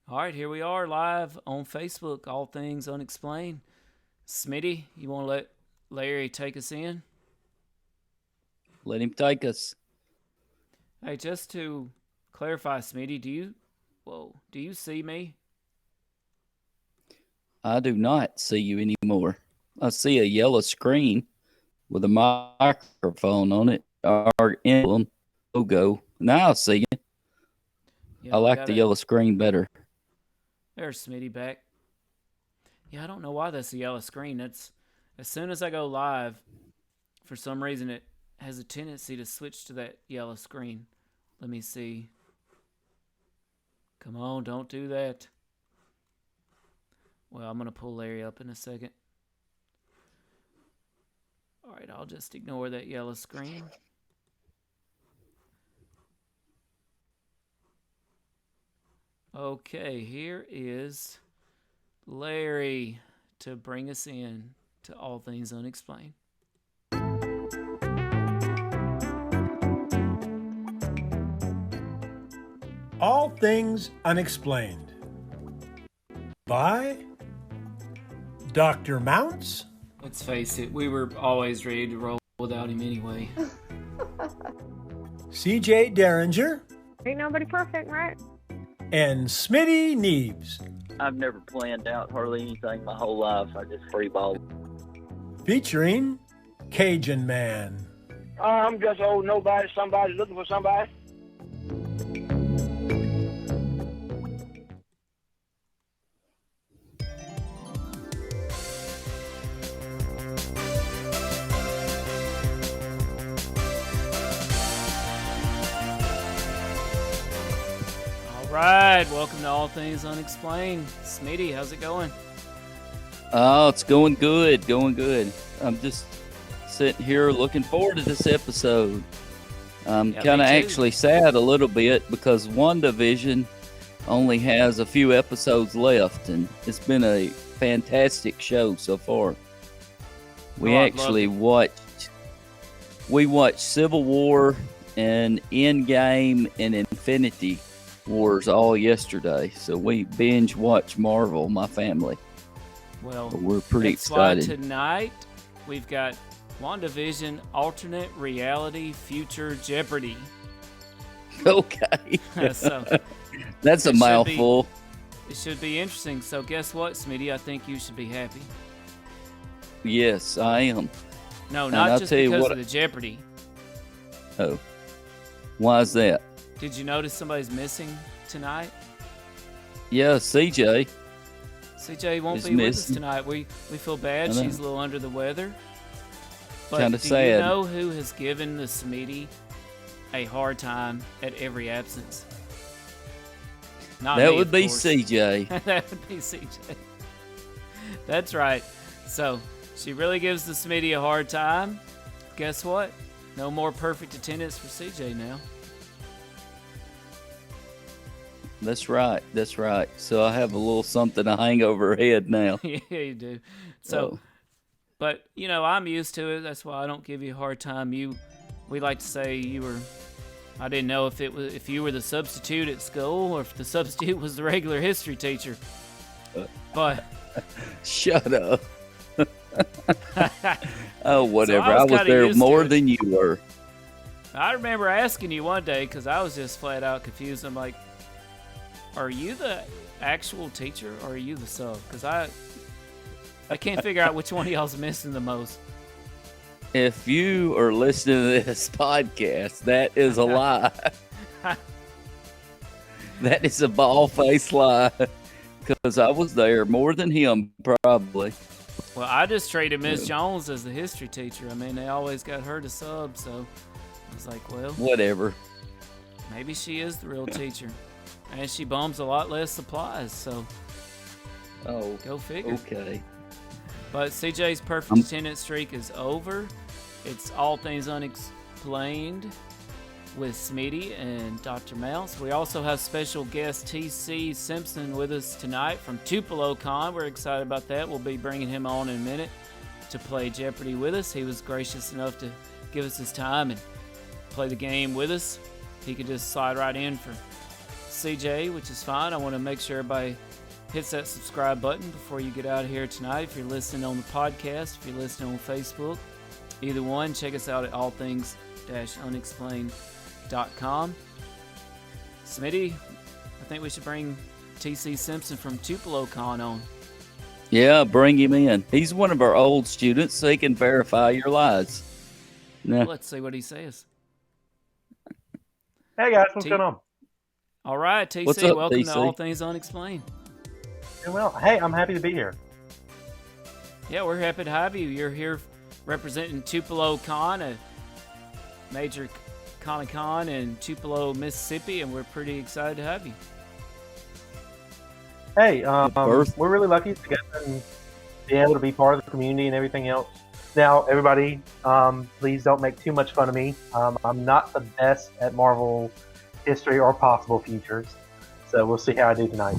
All right, here we are live on Facebook, All Things Unexplained. Smitty, you want to let Larry take us in? Let him take us. Hey, just to clarify, Smitty, do you see me? I do not see you anymore. I see a yellow screen with a microphone on it, our emblem logo. Now I see you. Yeah, I like the yellow screen better. There's Smitty back. Yeah, I don't know why that's a yellow screen. That's as soon as I go live, for some reason it has a tendency to switch to that yellow screen. Let me see. Come on, don't do that. Well, I'm going to pull Larry up in a second. All right, I'll just ignore that yellow screen. Okay, here is Larry to bring us in to All Things Unexplained. All Things Unexplained by Dr. Mounce. Let's face it, we were always ready to roll without him anyway. CJ Derringer. Ain't nobody perfect, right? And Smitty Neebs. I've never planned out hardly anything my whole life. I just freeball. Featuring Cajun Man. I'm just old nobody, somebody looking for somebody. Right, welcome to All Things Unexplained. Smitty, how's it going? Oh, it's going good, I'm just sitting here looking forward to this episode. I'm kind of actually sad a little bit because WandaVision only has a few episodes left, and it's been a fantastic show so far. We watched Civil War and Endgame and Infinity Wars all yesterday, so we binge watch Marvel, my family. Well, but we're pretty excited. Why tonight we've got WandaVision Alternate Reality Future Jeopardy. Okay. So that's a mouthful. It should be interesting. So guess what, Smitty? I think you should be happy. Yes, I am. No, not just because of the Jeopardy. Oh. Why is that? Did you notice somebody's missing tonight? Yeah, CJ. CJ won't be with us tonight. We feel bad. She's a little under the weather. But kind of sad. You know who has given the Smitty a hard time at every absence? Not that me, would be course. CJ. That would be CJ. That's right. So she really gives the Smitty a hard time. Guess what? No more perfect attendance for CJ now. That's right. So I have a little something to hang over her head now. Yeah, you do. So, but you know, I'm used to it. That's why I don't give you a hard time. We like to say you were. I didn't know if you were the substitute at school or if the substitute was the regular history teacher. But shut up. Oh, whatever. So I was there more than you were. I remember asking you one day because I was just flat out confused. I'm like, are you the actual teacher or are you the sub? Because I can't figure out which one of y'all's missing the most. If you are listening to this podcast, that is a lie. That is a bald-faced lie. Because I was there more than him, probably. Well, I just traded Miss Jones as the history teacher. I mean, they always got her to sub, so I was like, well, whatever. Maybe she is the real teacher. And she bums a lot less supplies, so go figure. Okay. But CJ's perfect attendance streak is over. It's All Things Unexplained with Smitty and Dr. Mounce. We also have special guest TC Simpson with us tonight from TupeloCon. We're excited about that. We'll be bringing him on in a minute to play Jeopardy with us. He was gracious enough to give us his time and play the game with us. He could just slide right in for CJ, which is fine. I want to make sure everybody hits that subscribe button before you get out of here tonight. If you're listening on the podcast, if you're listening on Facebook, either one, check us out at allthings-unexplained.com. Smitty, I think we should bring TC Simpson from TupeloCon on. Yeah, bring him in. He's one of our old students, so he can verify your lies. Well, let's see what he says. Hey guys, what's going on? All right, TC, What's up, welcome TC? to All Things Unexplained. Well, hey, I'm happy to be here. Yeah, we're happy to have you. You're here representing TupeloCon, a major Comic-Con in Tupelo, Mississippi, and we're pretty excited to have you. Hey, we're really lucky to get and be able to be part of the community and everything else. Now, everybody, please don't make too much fun of me. I'm not the best at Marvel history or possible futures, so we'll see how I do tonight.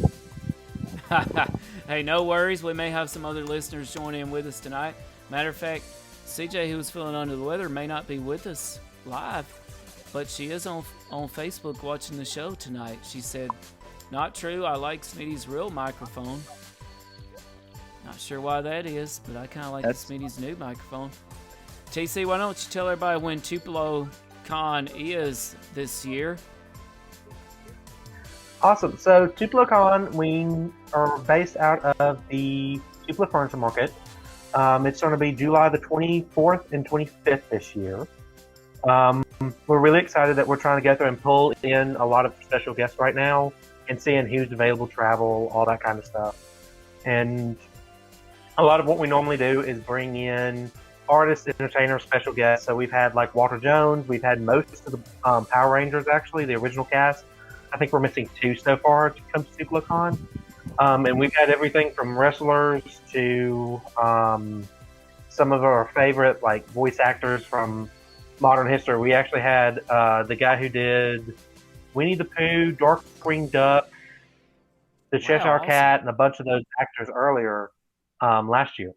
Hey, no worries. We may have some other listeners join in with us tonight. Matter of fact, CJ, who was feeling under the weather, may not be with us live, but she is on Facebook watching the show tonight. She said, "Not true. I like Smitty's real microphone." Not sure why that is, but I kind of like Smitty's new microphone. TC, why don't you tell everybody when TupeloCon is this year? Awesome. So TupeloCon, we are based out of the Tupelo Furniture Market. It's going to be July the 24th and 25th this year. We're really excited that we're trying to get there and pull in a lot of special guests right now and seeing who's available, travel, all that kind of stuff. And a lot of what we normally do is bring in artists, entertainers, special guests. So we've had like Walter Jones. We've had most of the Power Rangers, actually, the original cast. I think we're missing 2 so far to come to TupeloCon. And we've had everything from wrestlers to some of our favorite like voice actors from modern history. We actually had the guy who did Winnie the Pooh, Darkwing Duck, the Cheshire Cat, and a bunch of those actors earlier last year.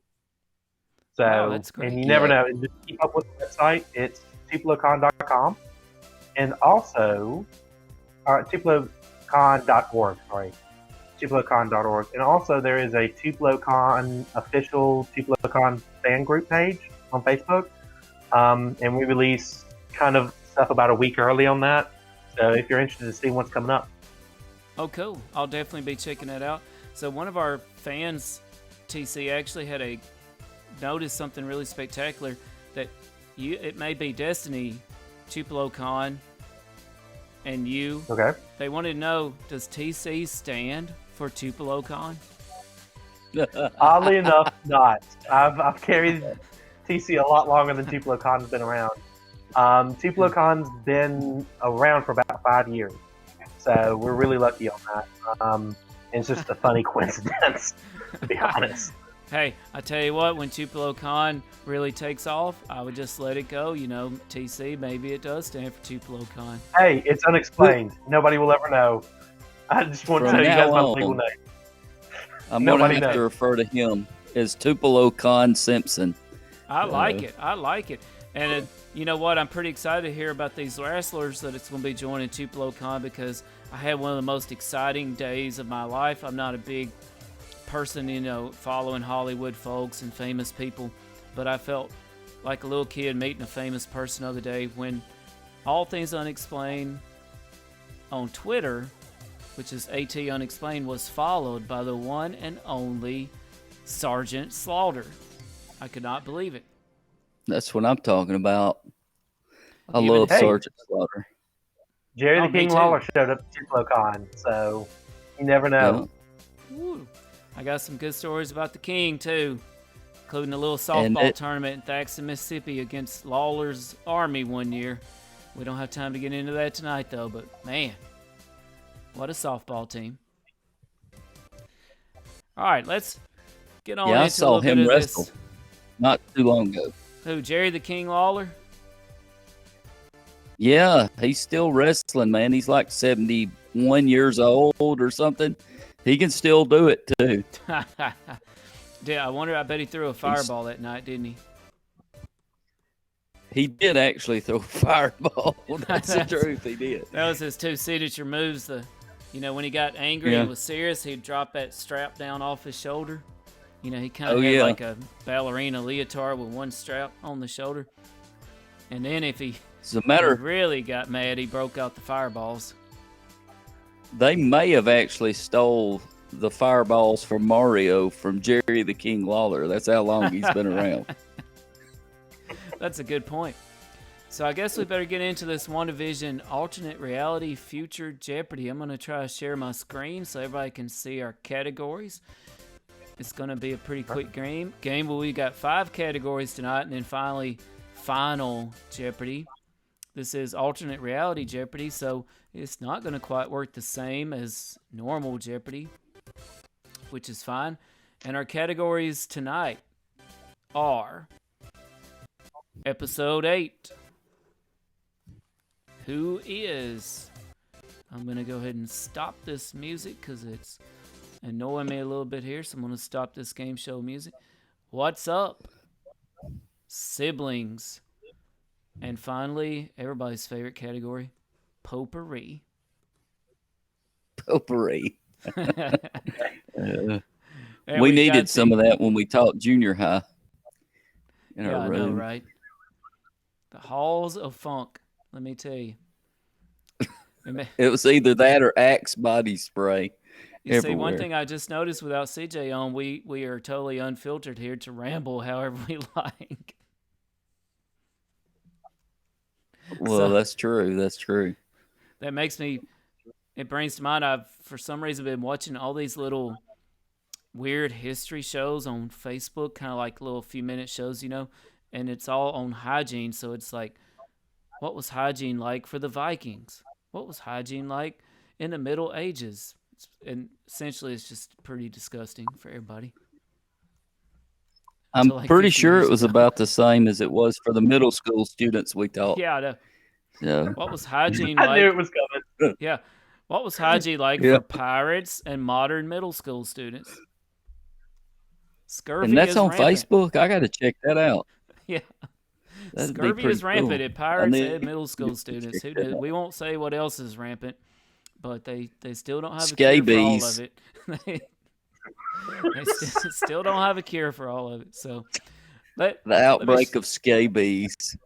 So, that's great. and you never know. Just keep up with the website. It's TupeloCon.com and also TupeloCon.org. Sorry, TupeloCon.org. And also there is a TupeloCon official TupeloCon fan group page on Facebook. And we release kind of stuff about a week early on that. So if you're interested to see what's coming up. Oh, cool. I'll definitely be checking that out. So one of our fans, TC, actually had noticed something really spectacular that it may be Destiny, TupeloCon, and you. Okay. They wanted to know, does TC stand for TupeloCon? Oddly enough, not. I've carried TC a lot longer than TupeloCon's been around. TupeloCon's been around for about 5 years, so we're really lucky on that. It's just a funny coincidence, to be honest. Hey, I tell you what, when TupeloCon really takes off, I would just let it go. You know, TC, maybe it does stand for TupeloCon. Hey, it's unexplained. Nobody will ever know. I just want to tell you guys my legal name. I'm going to have to refer to him as TupeloCon Simpson. I like it. I like it. And you know what? I'm pretty excited to hear about these wrestlers that it's going to be joining TupeloCon because I had one of the most exciting days of my life. I'm not a big person, you know, following Hollywood folks and famous people, but I felt like a little kid meeting a famous person the other day when All Things Unexplained on Twitter, which is AT Unexplained, was followed by the one and only Sergeant Slaughter. I could not believe it. That's what I'm talking about. I love Sergeant Slaughter. Jerry the King Lawler showed up at TupeloCon, so you never know. Yeah. I got some good stories about the King, too, including a little softball tournament in Thaxton, Mississippi against Lawler's Army one year. We don't have time to get into that tonight, though, but, man, what a softball team. All right, let's get on into I saw a little him bit of wrestle this. not too long ago. Who, Jerry the King Lawler? Yeah, he's still wrestling, man. He's like 71 years old or something. He can still do it, too. Yeah, I bet he threw a fireball that night, didn't he? He did actually throw a fireball. That's the truth, he did. That was his 2 signature moves, the You know, when he got angry and was serious, he'd drop that strap down off his shoulder. You know, he kind of had like a ballerina leotard with one strap on the shoulder. And then if he really got mad, he broke out the fireballs. They may have actually stole the fireballs from Mario from Jerry the King Lawler. That's how long he's been around. That's a good point. So I guess we better get into this WandaVision alternate reality future Jeopardy. I'm going to try to share my screen so everybody can see our categories. It's going to be a pretty quick game. But we got 5 categories tonight, and then finally, final Jeopardy. This is alternate reality Jeopardy, so it's not going to quite work the same as normal Jeopardy, which is fine. And our categories tonight are Episode 8. Who is? I'm going to go ahead and stop this music because it's annoying me a little bit here, so I'm going to stop this game show music. What's up? Siblings. And finally, everybody's favorite category, potpourri. Potpourri. We needed some of that when we taught junior high in our room. I know, right? The halls of funk, let me tell you. It was either that or Axe body spray. You see, one thing I just noticed without CJ on, we are totally unfiltered here to ramble however we like. Well, that's true. That's true. That makes me, it brings to mind, I've, for some reason, been watching all these little weird history shows on Facebook, kind of like little few-minute shows, you know, and it's all on hygiene. So it's like, what was hygiene like for the Vikings? What was hygiene like in the Middle Ages? And essentially, it's just pretty disgusting for everybody. I'm pretty sure it was about the same as it was for the middle school students we taught. Yeah, I know. Yeah. What was hygiene like? I knew it was coming. Yeah. What was hygiene like for pirates and modern middle school students? Scurvy and that's is on rampant. Facebook? I got to check that out. Yeah. That'd Scurvy is rampant cool. at pirates and middle school students. We won't say what else is rampant, but they still don't have a cure for all of it. They still don't have a cure for all of it. So, the outbreak of scabies.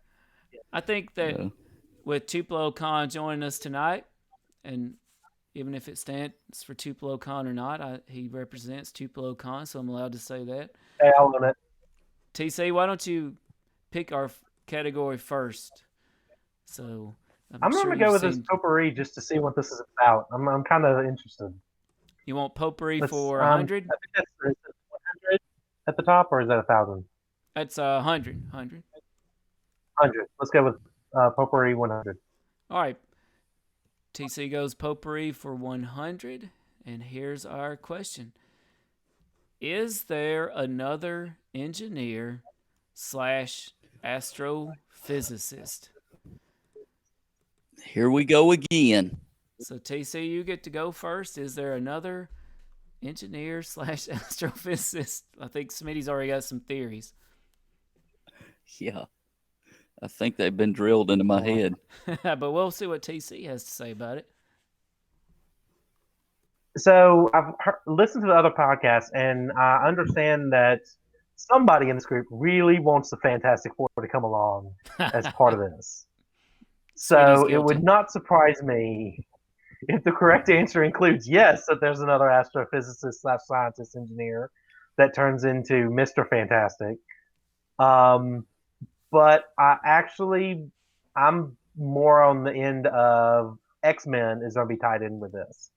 I think that with TupeloCon joining us tonight, and even if it stands for TupeloCon or not, he represents TupeloCon, so I'm allowed to say that. Hey, I'll own it. TC, why don't you pick our category first? So I'm going to go with this potpourri just to see what this is about. I'm kind of interested. You want potpourri for 100? I think that's 100 at the top, or is that 1,000? That's 100. 100. Let's go with potpourri 100. All right. TC goes potpourri for 100, and here's our question. Is there another engineer / astrophysicist? Here we go again. So, TC, you get to go first. Is there another engineer / astrophysicist? I think Smitty's already got some theories. Yeah. I think they've been drilled into my head. But we'll see what TC has to say about it. So I've listened to the other podcasts, and I understand that somebody in this group really wants the Fantastic Four to come along as part of this. So it would not surprise me if the correct answer includes yes, that there's another astrophysicist / scientist engineer that turns into Mr. Fantastic. But I'm more on the end of X-Men is going to be tied in with this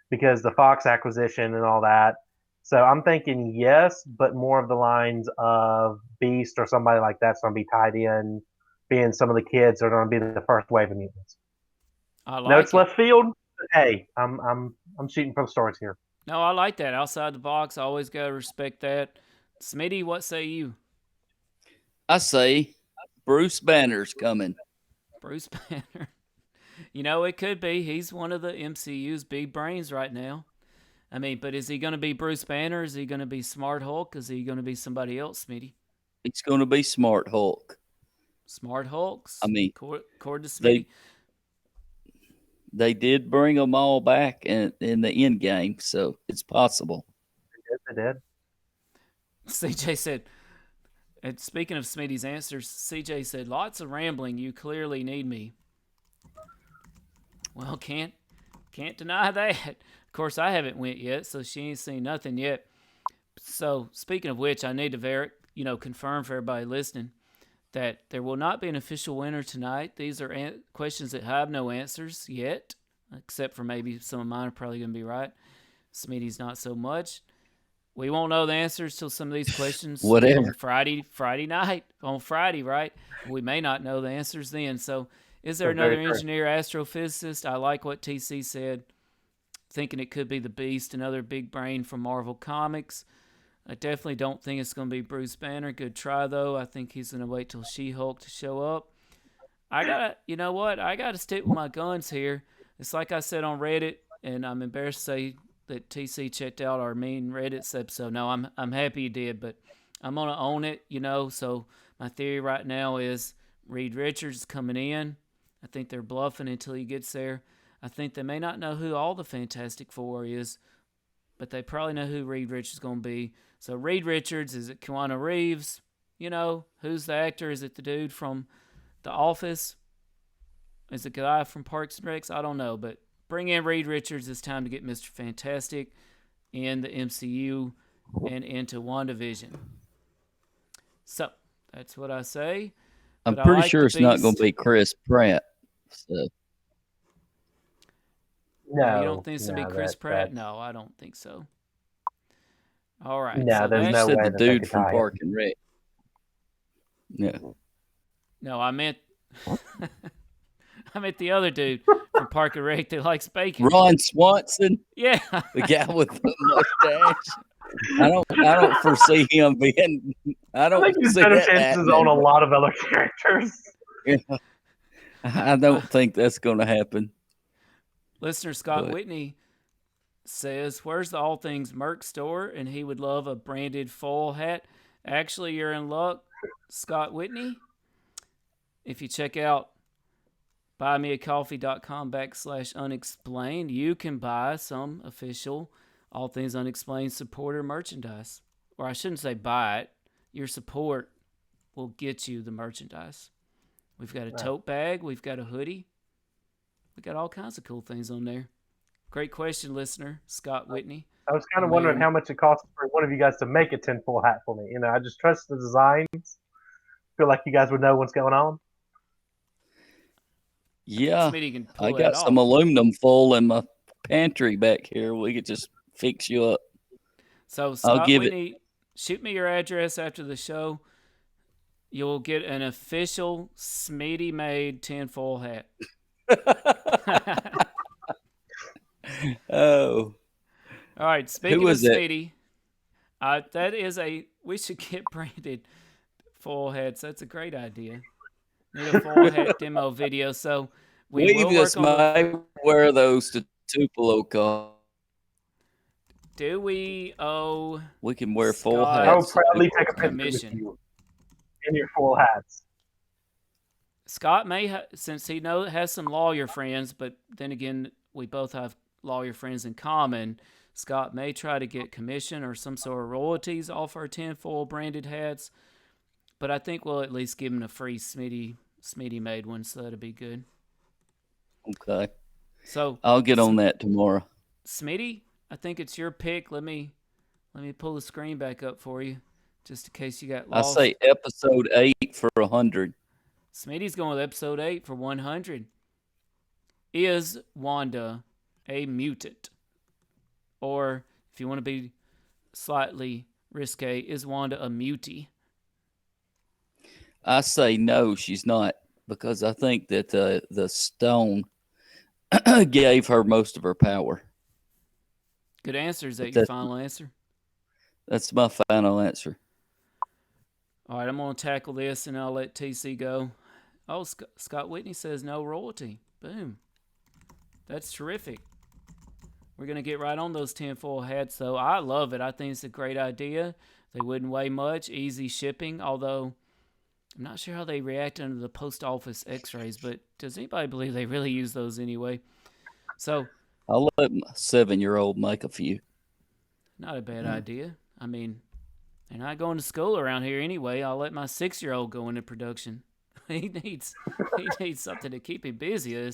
because the Fox acquisition and all that. So I'm thinking yes, but more of the lines of Beast or somebody like that's going to be tied in, being some of the kids are going to be the first wave of mutants. No, it's left field. But hey, I'm shooting for the stars here. No, I like that. Outside the box, I always got to respect that. Smitty, what say you? I say Bruce Banner's coming. Bruce Banner. You know, it could be. He's one of the MCU's big brains right now. I mean, but is he going to be Bruce Banner? Is he going to be Smart Hulk? Is he going to be somebody else, Smitty? He's going to be Smart Hulk. Smart Hulks? I mean, according to Smitty. they did bring them all back in the end game, so it's possible. They did. CJ said, and speaking of Smitty's answers, CJ said, lots of rambling. You clearly need me. Well, can't deny that. Of course, I haven't went yet, so she ain't seen nothing yet. So, speaking of which, I need to confirm for everybody listening that there will not be an official winner tonight. These are questions that have no answers yet, except for maybe some of mine are probably going to be right. Smitty's not so much. We won't know the answers till some of these questions Whatever. Friday night, on Friday, right? We may not know the answers then. So, is there another engineer, astrophysicist? I like what TC said, thinking it could be the Beast, another big brain from Marvel Comics. I definitely don't think it's going to be Bruce Banner. Good try, though. I think he's going to wait till She-Hulk to show up. You know what? I got to stick with my guns here. It's like I said on Reddit, and I'm embarrassed to say that TC checked out our main Reddit episode. No, I'm happy he did, but I'm going to own it, So my theory right now is Reed Richards is coming in. I think they're bluffing until he gets there. I think they may not know who all the Fantastic Four is, but they probably know who Reed Richards is going to be. So Reed Richards, is it Keanu Reeves? Who's the actor? Is it the dude from The Office? Is it the guy from Parks and Recs? I don't know, but bring in Reed Richards. It's time to get Mr. Fantastic in the MCU and into WandaVision. So that's what I say. I'm pretty sure it's not going to be Chris Pratt. So. No, you don't think it's going to be Chris Pratt? No, I don't think so. All right. No, so there's no way the dude from Park and Rec. No, I meant the other dude from Park and Rec that likes bacon. Ron Swanson. Yeah, the guy with the mustache. I don't foresee him being. I don't think he's see better that chances happening. on a lot of other characters. Yeah. I don't think that's going to happen. Listener Scott Whitney says, where's the All Things Merc store? And he would love a branded foil hat. Actually, you're in luck, Scott Whitney. If you check out buymeacoffee.com/unexplained, you can buy some official All Things Unexplained supporter merchandise. Or I shouldn't say buy it. Your support will get you the merchandise. We've got a tote bag. We've got a hoodie. We got all kinds of cool things on there. Great question, listener, Scott Whitney. I was kind of wondering how much it costs for one of you guys to make a tinfoil hat for me. I just trust the designs. Feel like you guys would know what's going on. Yeah, can I got some aluminum foil in my pantry back here. We could just fix you up. So, Scott Whitney, shoot me your address after the show. You'll get an official Smitty made tinfoil hat. Oh. All right, speaking of Smitty, we should get branded foil hats. That's a great idea. Need a foil hat demo video. So we just might wear those to TupeloCon. Do we owe? We can wear foil hats. I'll proudly take a commission in your foil hats. Scott may, since he has some lawyer friends, but then again, we both have lawyer friends in common. Scott may try to get commission or some sort of royalties off our tinfoil branded hats, but I think we'll at least give him a free Smitty made one, so that'll be good. Okay. So I'll get on that tomorrow. Smitty, I think it's your pick. Let me pull the screen back up for you, just in case you got lost. I say episode 8 for 100. Smitty's going with episode 8 for 100. Is Wanda a mutant? Or, if you want to be slightly risque, is Wanda a mutie? I say no, she's not, because I think that the stone gave her most of her power. Good answer. Is that your final answer? That's my final answer. All right, I'm going to tackle this, and I'll let TC go. Oh, Scott Whitney says no royalty. Boom. That's terrific. We're going to get right on those tinfoil hats, though. I love it. I think it's a great idea. They wouldn't weigh much. Easy shipping, although I'm not sure how they react under the post office x-rays, but does anybody believe they really use those anyway? So, I'll let my 7-year-old make a few. not a bad idea. I mean, they're not going to school around here anyway. I'll let my 6-year-old go into production. he needs something to keep him busy.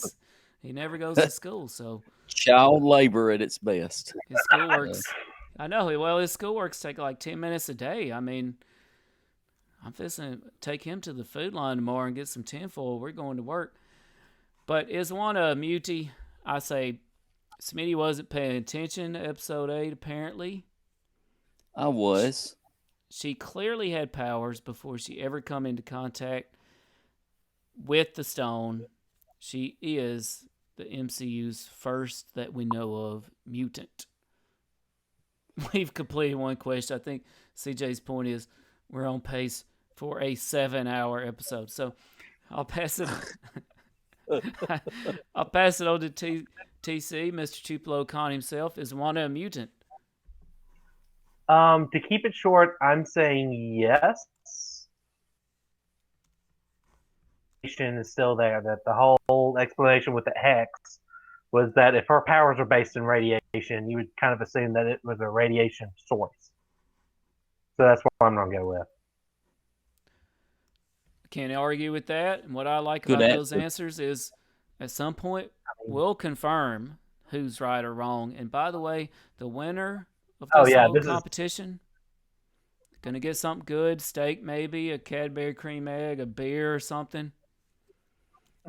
He never goes to school, so Child labor at its best. his schoolwork's. I know. Well, his schoolwork's take like 10 minutes a day. I mean, I'm fixing to take him to the food line tomorrow and get some tinfoil. We're going to work. But is Wanda a mutie? I say Smitty wasn't paying attention to episode 8, apparently. I was. She clearly had powers before she ever come into contact with the stone. She is the MCU's first that we know of mutant. We've completed one question. I think CJ's point is we're on pace for a 7-hour episode. So I'll pass it I'll pass it on to TC, Mr. TupeloCon himself. Is Wanda a mutant? To keep it short, I'm saying yes. Is still there. That the whole explanation with the hex was that if her powers are based in radiation, you would kind of assume that it was a radiation source. So that's what I'm gonna go with. Can't argue with that. And what I like Good about answer. those answers is at some point we'll confirm who's right or wrong. And by the way, the winner of this whole competition gonna get something good, steak maybe, a Cadbury cream egg, a beer or something.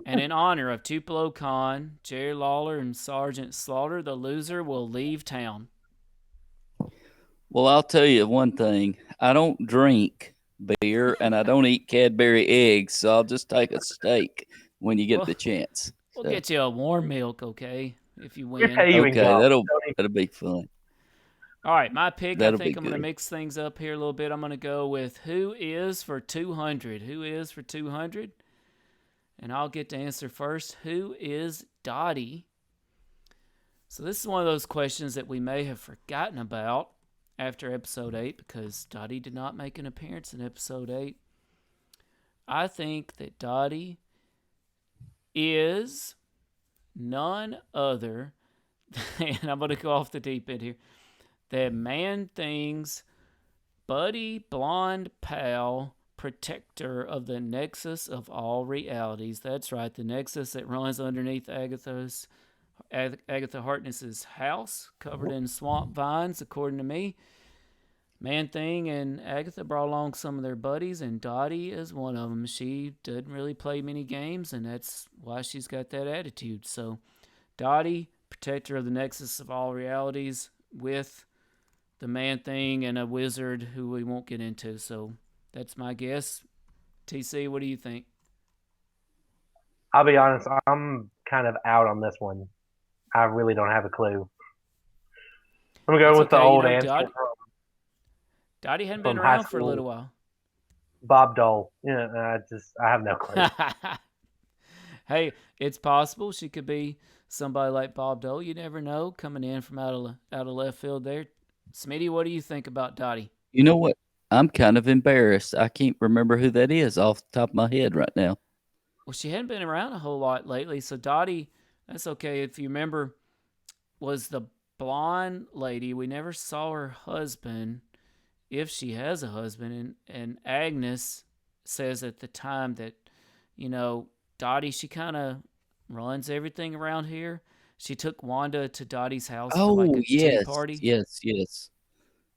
And in honor of TupeloCon, Jerry Lawler, and Sergeant Slaughter, the loser will leave town. Well, I'll tell you one thing. I don't drink beer and I don't eat Cadbury eggs, so I'll just take a steak when you get the chance. We'll get you a warm milk, okay, if you win. Okay, that'll be fun. All right, my pick, That'll I think be I'm going to good. mix things up here a little bit. I'm going to go with who is for 200. Who is for 200? And I'll get to answer first. Who is Dottie? So this is one of those questions that we may have forgotten about after episode 8 because Dottie did not make an appearance in episode 8. I think that Dottie is none other than, I'm going to go off the deep end here, than Man-Thing's buddy, blonde pal, protector of the Nexus of all realities. That's right, the Nexus that runs underneath Agatha Harkness's house, covered in swamp vines, according to me. Man-Thing and Agatha brought along some of their buddies, and Dottie is one of them. She doesn't really play many games, and that's why she's got that attitude. So, Dottie, protector of the Nexus of all realities, with the Man-Thing and a wizard who we won't get into. So, that's my guess. TC, what do you think? I'll be honest, I'm kind of out on this one. I really don't have a clue. I'm going to go with the old answer. Dottie hadn't been around for a little while. Bob Dole. I have no clue. Hey, it's possible she could be somebody like Bob Dole. You never know, coming in from out of left field there. Smitty, what do you think about Dottie? You know what? I'm kind of embarrassed. I can't remember who that is off the top of my head right now. Well, she hadn't been around a whole lot lately, so Dottie, that's okay. If you remember, was the blonde lady. We never saw her husband, if she has a husband. And Agnes says at the time that, Dottie, she kind of runs everything around here. She took Wanda to Dottie's house for like a tea party. Yes.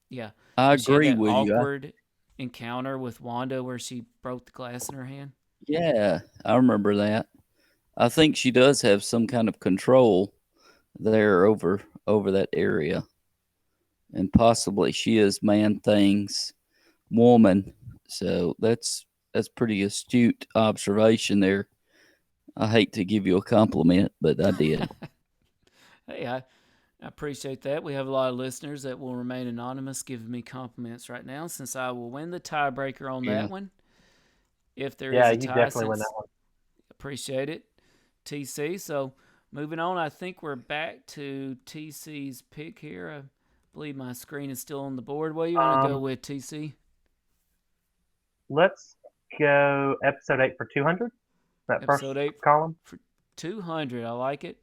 Yeah. I agree with you. Awkward encounter with Wanda where she broke the glass in her hand. Yeah, I remember that. I think she does have some kind of control there over that area. And possibly she is Man-Thing's woman. So that's pretty astute observation there. I hate to give you a compliment, but I did. Hey, I appreciate that. We have a lot of listeners that will remain anonymous giving me compliments right now, since I will win the tiebreaker on that one. If there is a tie, you definitely win that one. Appreciate it, TC. So moving on, I think we're back to TC's pick here. I believe my screen is still on the board. What do you want to go with, TC? Let's go episode 8 for 200. That episode first 8 column for 200. I like it.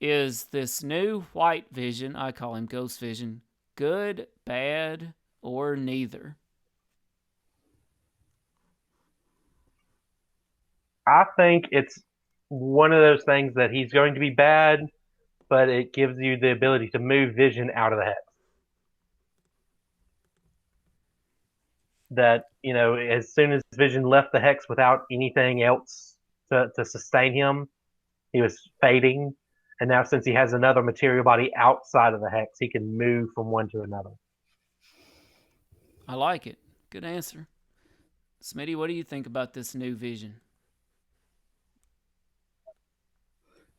is this new White Vision, I call him Ghost Vision, good, bad, or neither? I think it's one of those things that he's going to be bad, but it gives you the ability to move Vision out of the hex. That, as soon as Vision left the hex without anything else to sustain him, he was fading. And now, since he has another material body outside of the hex, he can move from one to another. I like it. Good answer. Smitty, what do you think about this new Vision?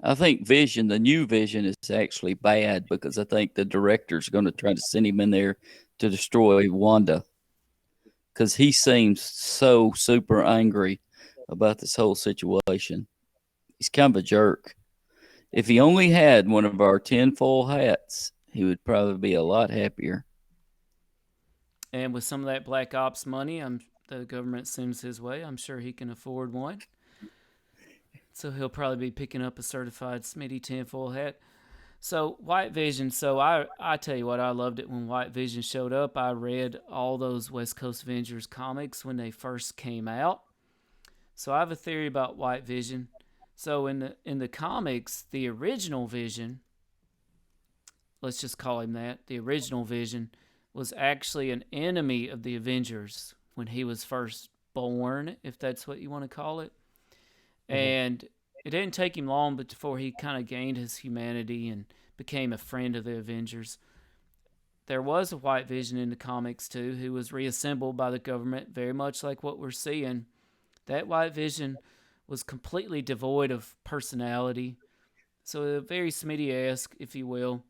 I think Vision, the new Vision, is actually bad because I think the director's going to try to send him in there to destroy Wanda. Because he seems so super angry about this whole situation. He's kind of a jerk. If he only had one of our tinfoil hats, he would probably be a lot happier. And with some of that Black Ops money, the government sends his way. I'm sure he can afford one. So he'll probably be picking up a certified Smitty tinfoil hat. So White Vision, so I tell you what, I loved it when White Vision showed up. I read all those West Coast Avengers comics when they first came out. So I have a theory about White Vision. So in the comics, the original Vision, let's just call him that, the original Vision was actually an enemy of the Avengers when he was first born, if that's what you want to call it. Mm-hmm. And it didn't take him long before he kind of gained his humanity and became a friend of the Avengers. There was a White Vision in the comics, too, who was reassembled by the government, very much like what we're seeing. That White Vision was completely devoid of personality. So very Smitty-esque, if you will.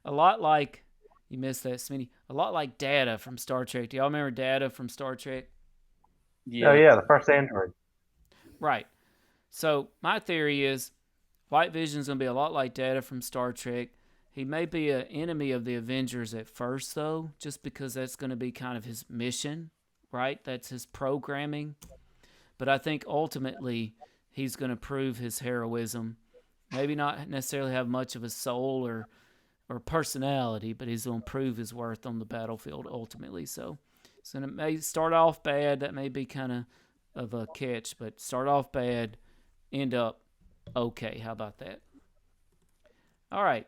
A lot like, you missed that, Smitty, a lot like Data from Star Trek. Do y'all remember Data from Star Trek? Yeah. Oh, yeah, the first android. Right. So my theory is White Vision's going to be a lot like Data from Star Trek. He may be an enemy of the Avengers at first, though, just because that's going to be kind of his mission, right? That's his programming. But I think ultimately he's going to prove his heroism. Maybe not necessarily have much of a soul or personality, but he's going to prove his worth on the battlefield ultimately. So it may start off bad. That may be kind of a catch, but start off bad, end up okay. How about that? All right.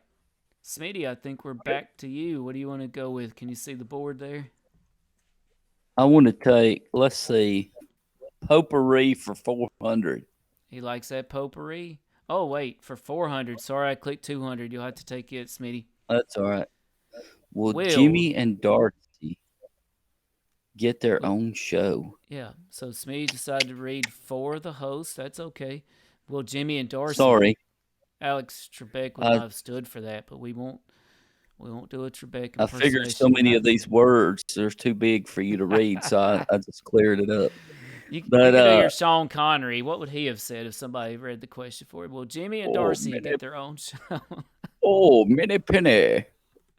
Smitty, I think we're back to you. What do you want to go with? Can you see the board there? I want to take, let's see, Potpourri for 400. He likes that potpourri. Oh, wait, for 400. Sorry, I clicked 200. You'll have to take it, Smitty. That's all right. Will Jimmy and Darcy get their own show? Yeah, so Smitty decided to read for the host. That's okay. Will Jimmy and Darcy... Sorry. Alex Trebek would not have stood for that, but we won't do a Trebek impersonation. I figured so many of these words are too big for you to read, so I just cleared it up. You could do your Sean Connery. What would he have said if somebody read the question for him? Well, Jimmy and Darcy get their own show. Minnie Penny.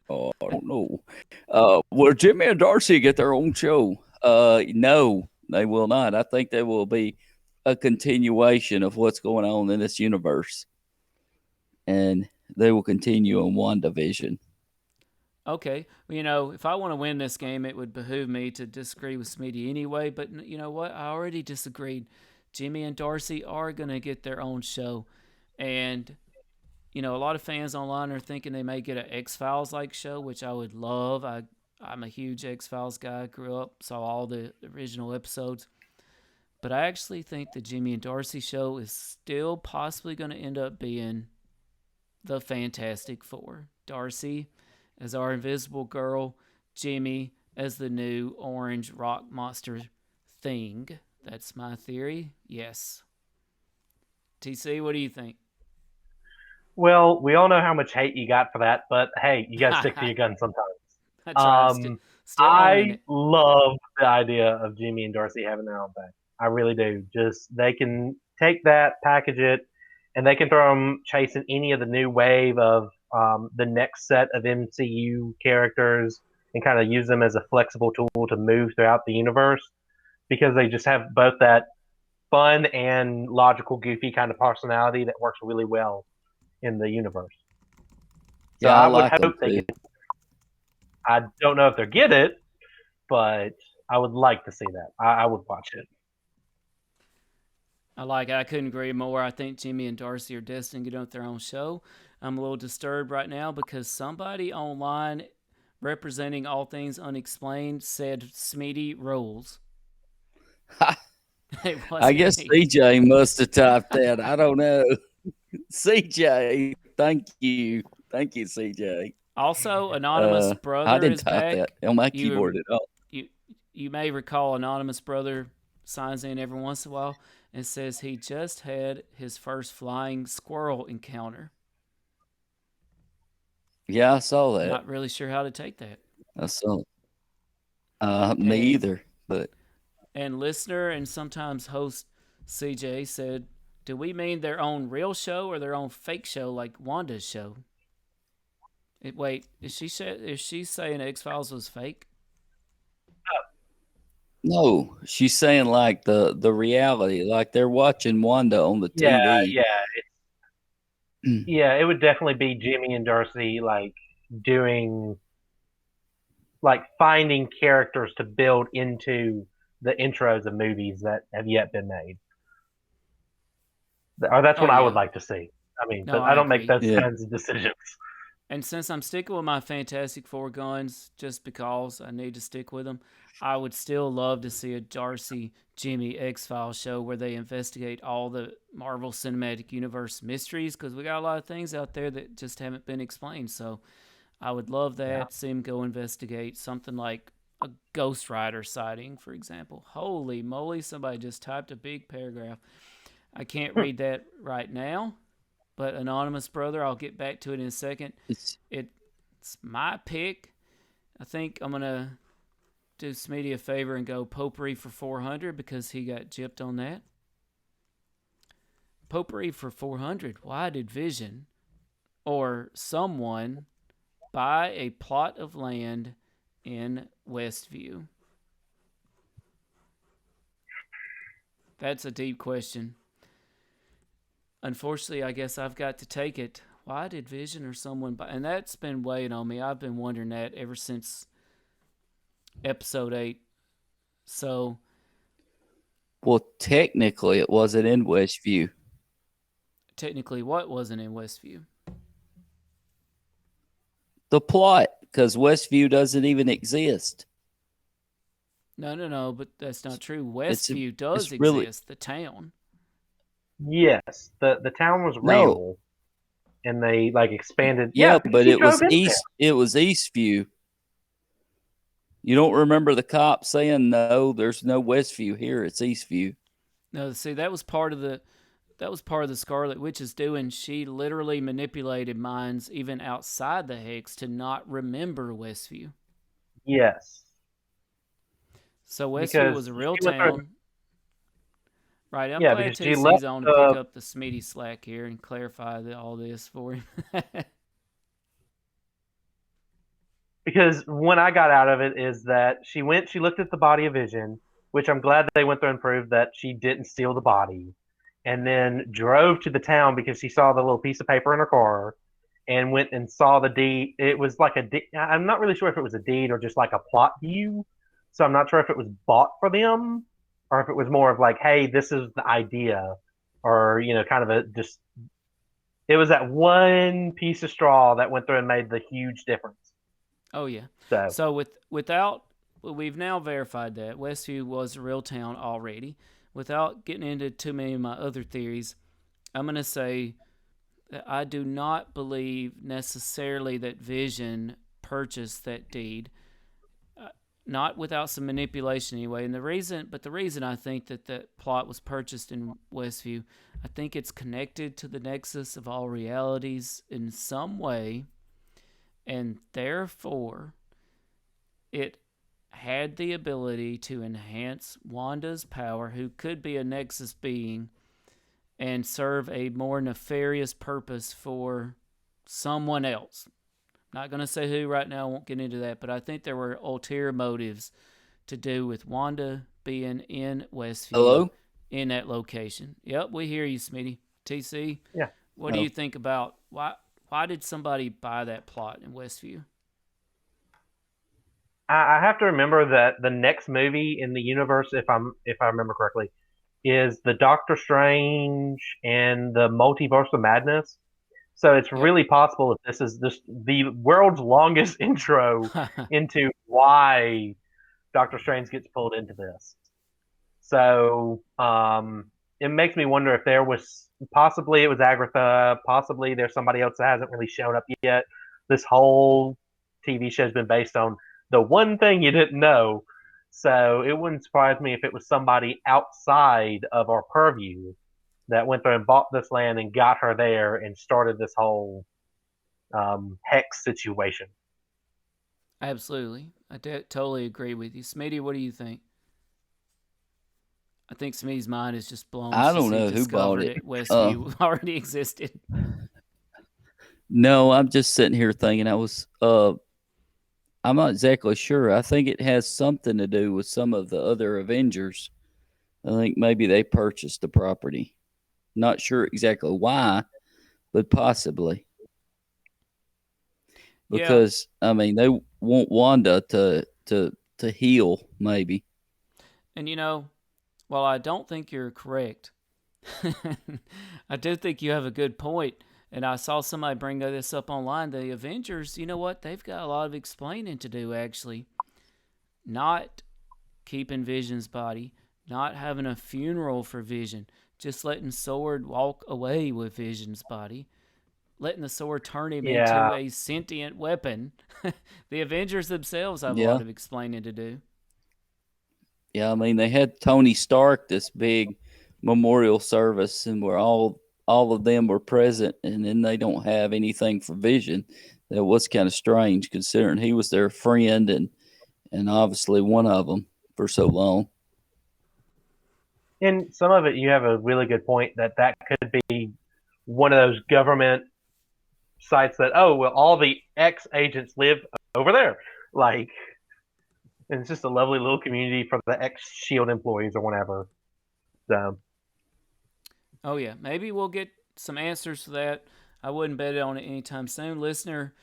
Oh, I don't know. Will Jimmy and Darcy get their own show? No, they will not. I think they will be a continuation of what's going on in this universe. And they will continue on WandaVision. Okay. Well, if I want to win this game, it would behoove me to disagree with Smitty anyway. But you know what? I already disagreed. Jimmy and Darcy are going to get their own show. And, a lot of fans online are thinking they may get an X-Files-like show, which I would love. I'm a huge X-Files guy. Grew up, saw all the original episodes. But I actually think the Jimmy and Darcy show is still possibly going to end up being the Fantastic Four. Darcy as our invisible girl, Jimmy as the new orange rock monster thing. That's my theory. Yes. TC, what do you think? Well, we all know how much hate you got for that, but hey, you got to stick to your guns sometimes. That's right. I love the idea of Jimmy and Darcy having their own thing. I really do. Just they can take that, package it, and they can throw them chasing any of the new wave of the next set of MCU characters and kind of use them as a flexible tool to move throughout the universe because they just have both that fun and logical, goofy kind of personality that works really well in the universe. So Yeah, I would like them hope they too. get it. I don't know if they'll get it, but I would like to see that. I would watch it. I like it. I couldn't agree more. I think Jimmy and Darcy are destined to get on their own show. I'm a little disturbed right now because somebody online representing All Things Unexplained said Smitty rules. I guess me. CJ must have typed that. I don't know. CJ, thank you. Thank you, CJ. Also, Anonymous I Brother didn't is type back. that on my keyboard at all. You may recall Anonymous Brother signs in every once in a while and says he just had his first flying squirrel encounter. Yeah, I saw that. Not really sure how to take that. I saw it. Me either. But and listener and sometimes host CJ said, "Do we mean their own real show or their own fake show like Wanda's show?" Wait, is she saying X-Files was fake? no, she's saying like the reality, like they're watching Wanda on the TV. Yeah, it would definitely be Jimmy and Darcy like doing like finding characters to build into the intros of movies that have yet been made. Or that's what I would like to see. I mean, No, but I don't agree. make those kinds of decisions. And since I'm sticking with my Fantastic Four guns, just because I need to stick with them, I would still love to see a Darcy Jimmy X-Files show where they investigate all the Marvel Cinematic Universe mysteries, because we got a lot of things out there that just haven't been explained. So I would love that. Yeah. See them go investigate something like a Ghost Rider sighting, for example. Holy moly, somebody just typed a big paragraph. I can't read that right now. But Anonymous Brother, I'll get back to it in a second. It's my pick. I think I'm going to do Smitty a favor and go Potpourri for 400 because he got gypped on that. Potpourri for 400. Why did Vision or someone buy a plot of land in Westview? That's a deep question. Unfortunately, I guess I've got to take it. Why did Vision or someone buy? And that's been weighing on me. I've been wondering that ever since episode 8. So, well, technically, it wasn't in Westview. Technically, what wasn't in Westview? The plot, because Westview doesn't even exist. No, but that's not true. Westview does exist, the town. Yes, the town was real, and they like expanded. Yeah, but it was East. It was Eastview. You don't remember the cop saying, "No, there's no Westview here. It's Eastview." No, see, that was part of the Scarlet Witch's doing. She literally manipulated minds even outside the Hex to not remember Westview. Yes. So Westview was a real town. Right, I'm glad TC's on to pick up the Smitty slack here and clarify all this for him. Because when I got out of it is that she looked at the body of Vision, which I'm glad they went through and proved that she didn't steal the body, and then drove to the town because she saw the little piece of paper in her car and went and saw the deed. It was like I'm not really sure if it was a deed or just like a plot view, so I'm not sure if it was bought for them or if it was more of like, hey, this is the idea, or, kind of it was that one piece of straw that went through and made the huge difference. Oh, yeah. So we've now verified that Westview was a real town already. Without getting into too many of my other theories, I'm going to say that I do not believe necessarily that Vision purchased that deed. Not without some manipulation anyway. And the reason I think that plot was purchased in Westview, I think it's connected to the Nexus of all realities in some way, and therefore it had the ability to enhance Wanda's power, who could be a Nexus being, and serve a more nefarious purpose for someone else. Not going to say who right now, I won't get into that, but I think there were ulterior motives to do with Wanda being in Westview. Hello? In that location. Yep, we hear you, Smitty. TC? Yeah. What do you think about why did somebody buy that plot in Westview? I have to remember that the next movie in the universe, if I remember correctly, is the Doctor Strange and the Multiverse of Madness. So it's really possible that this is the world's longest intro into why Doctor Strange gets pulled into this. So it makes me wonder if there was possibly it was Agatha, possibly there's somebody else that hasn't really shown up yet. This whole TV show has been based on the one thing you didn't know. So it wouldn't surprise me if it was somebody outside of our purview that went there and bought this land and got her there and started this whole hex situation. Absolutely. I totally agree with you. Smitty, what do you think? I think Smitty's mind is just blown. I don't know who bought it. Westview already existed. No, I'm just sitting here thinking I'm not exactly sure. I think it has something to do with some of the other Avengers. I think maybe they purchased the property. Not sure exactly why, but possibly. Because I mean, they want Wanda to heal, maybe. And while I don't think you're correct, I do think you have a good point. And I saw somebody bring this up online. The Avengers, you know what? They've got a lot of explaining to do, actually. Not keeping Vision's body, not having a funeral for Vision, just letting Sword walk away with Vision's body, letting the Sword turn him into a sentient weapon. The Avengers themselves have a lot of explaining to do. Yeah, I mean, they had Tony Stark, this big memorial service, and where all of them were present, and then they don't have anything for Vision. That was kind of strange, considering he was their friend and obviously one of them for so long. In some of it, you have a really good point that could be one of those government sites that, all the ex-agents live over there. Like, and it's just a lovely little community for the ex-SHIELD employees or whatever. So. Oh, yeah. Maybe we'll get some answers to that. I wouldn't bet on it anytime soon. Listener,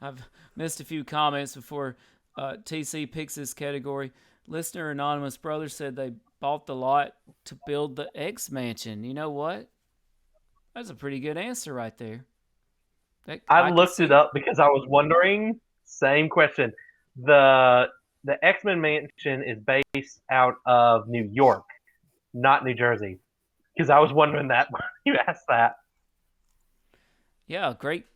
I've missed a few comments before TC picks this category. Listener Anonymous Brother said they bought the lot to build the X Mansion. You know what? That's a pretty good answer right there. I looked it up because I was wondering. Same question. The X-Men Mansion is based out of New York, not New Jersey. Because I was wondering that when you asked that. Yeah, great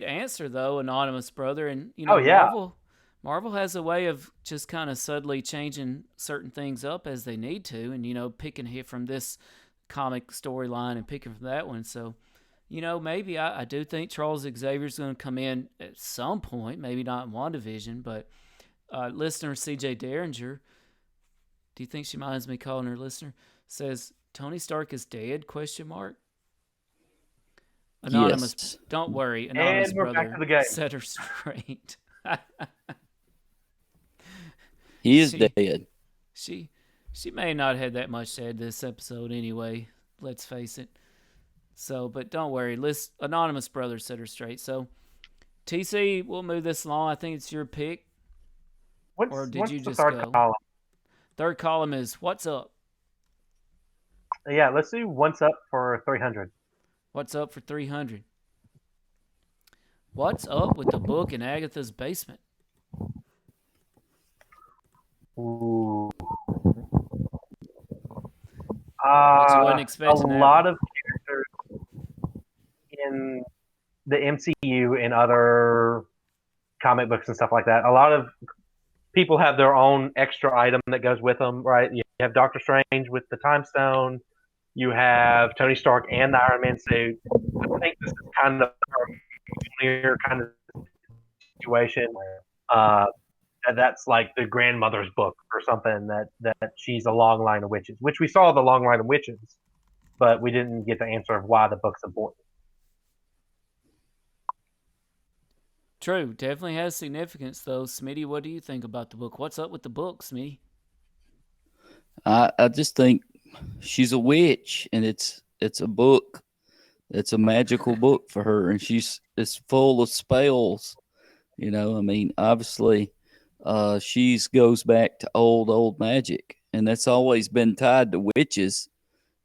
answer though, Anonymous Brother. And Marvel has a way of just kind of subtly changing certain things up as they need to, and picking here from this comic storyline and picking from that one. So, maybe I do think Charles Xavier's going to come in at some point. Maybe not in WandaVision, but listener CJ Derringer, do you think she minds me calling her listener? Says Tony Stark is dead? ? Anonymous, yes. Don't worry. Anonymous and we're Brother back to the game. set her straight. He is dead. She may not have that much said this episode anyway. Let's face it. So, but don't worry. Anonymous Brother set her straight. So, TC, we'll move this along. I think it's your pick. What's the third column? Third column is what's up. Yeah, let's do what's up for 300. What's up for 300? What's up with the book in Agatha's basement? Ooh. What you wasn't expecting. A lot of characters in the MCU and other comic books and stuff like that. A lot of people have their own extra item that goes with them, right? You have Doctor Strange with the Time Stone. You have Tony Stark and the Iron Man suit. I think this is kind of a clear kind of situation where that's like the grandmother's book or something that she's a long line of witches, which we saw the long line of witches, but we didn't get the answer of why the book's important. True. Definitely has significance, though. Smitty, what do you think about the book? What's up with the book, Smitty? I just think she's a witch, and it's it's a book. It's a magical book for her, and it's full of spells. You know, I mean, obviously, she's goes back to old magic, and that's always been tied to witches.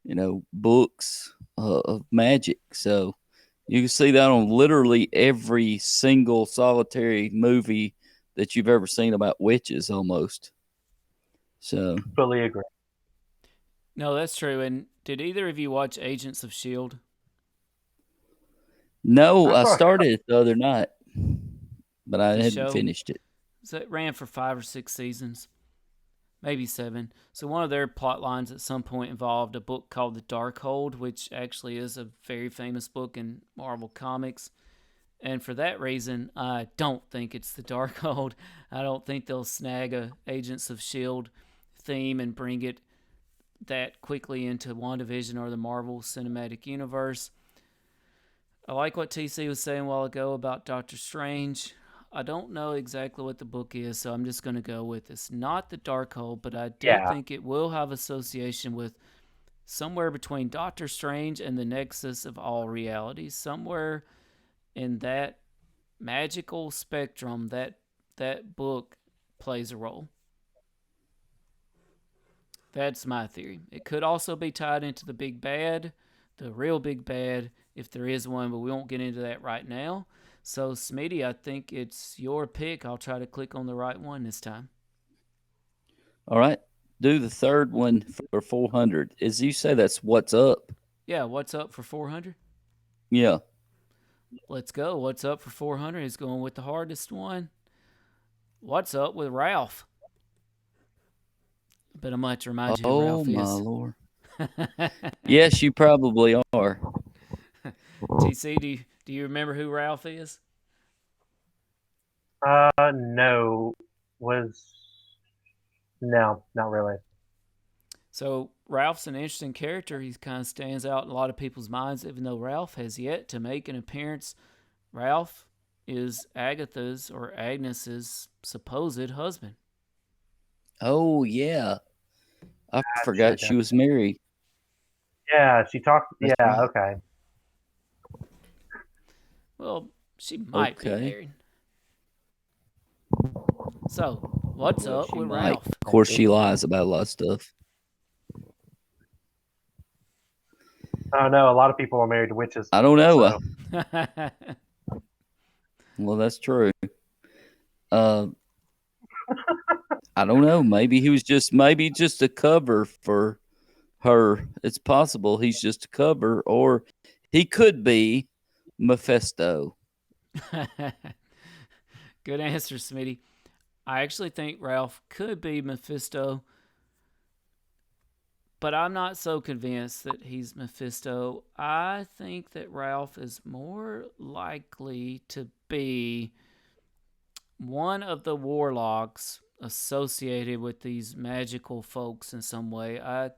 You know, books of magic. So you can see that on literally every single solitary movie that you've ever seen about witches, almost. So Fully agree. No, that's true. And did either of you watch Agents of S.H.I.E.L.D.? no, I started it the other night, but I The hadn't show? finished it. So it ran for 5 or 6 seasons, maybe 7. So one of their plot lines at some point involved a book called The Darkhold, which actually is a very famous book in Marvel Comics. And for that reason, I don't think it's The Darkhold. I don't think they'll snag a Agents of S.H.I.E.L.D. theme and bring it that quickly into WandaVision or the Marvel Cinematic Universe. I like what TC was saying a while ago about Doctor Strange. I don't know exactly what the book is, so I'm just going to go with it's not The Darkhold, but I do think it will have association with somewhere between Doctor Strange and the Nexus of All Realities. Somewhere in that magical spectrum, that book plays a role. That's my theory. It could also be tied into the big bad, the real big bad, if there is one, but we won't get into that right now. So, Smitty, I think it's your pick. I'll try to click on the right one this time. All right. Do the third one for 400. As you say, that's What's Up. Yeah, what's up for 400? Yeah. Let's go. What's up for 400 is going with the hardest one. What's up with Ralph? But I might remind you who Ralph is. Oh, my Lord. Yes, you probably are. TC, do you remember who Ralph is? No. No, not really. So Ralph's an interesting character. He kind of stands out in a lot of people's minds, even though Ralph has yet to make an appearance. Ralph is Agatha's or Agnes's supposed husband. Oh, yeah. I forgot she was married. Yeah, she talked. That's yeah, right. okay. Well, she might be married. So, what's up with Ralph? Of course, she lies about a lot of stuff. Oh, no, a lot of people are married to witches. I don't know. So. Well, that's true. I don't know. Maybe he was just a cover for her. It's possible he's just a cover, or he could be Mephisto. Good answer, Smitty. I actually think Ralph could be Mephisto, but I'm not so convinced that he's Mephisto. I think that Ralph is more likely to be one of the warlocks associated with these magical folks in some way. I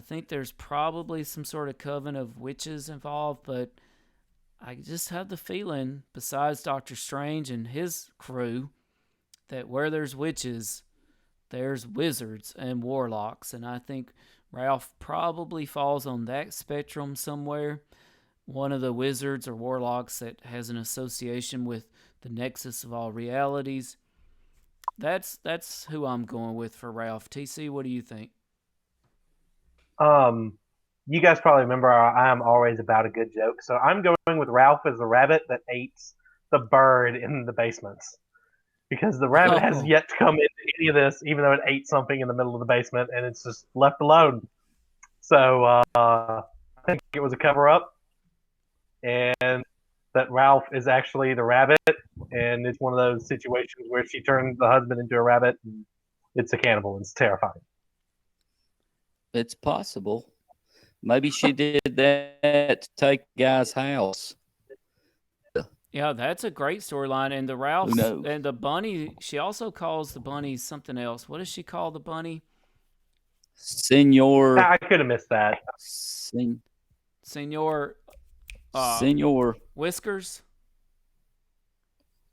think there's probably some sort of coven of witches involved, but I just have the feeling, besides Doctor Strange and his crew, that where there's witches, there's wizards and warlocks. And I think Ralph probably falls on that spectrum somewhere. One of the wizards or warlocks that has an association with the Nexus of All Realities. That's who I'm going with for Ralph. TC, what do you think? You guys probably remember I am always about a good joke. So I'm going with Ralph as the rabbit that ate the bird in the basements. Because the rabbit has yet to come into any of this, even though it ate something in the middle of the basement, and it's just left alone. So I think it was a cover-up, and that Ralph is actually the rabbit, and it's one of those situations where she turned the husband into a rabbit, and it's a cannibal. It's terrifying. It's possible. Maybe she did that to take the guy's house. Yeah, that's a great storyline. And the Ralphs and the bunny, she also calls the bunny something else. What does she call the bunny? Senor. I could have missed that. Senor. Senor. Whiskers?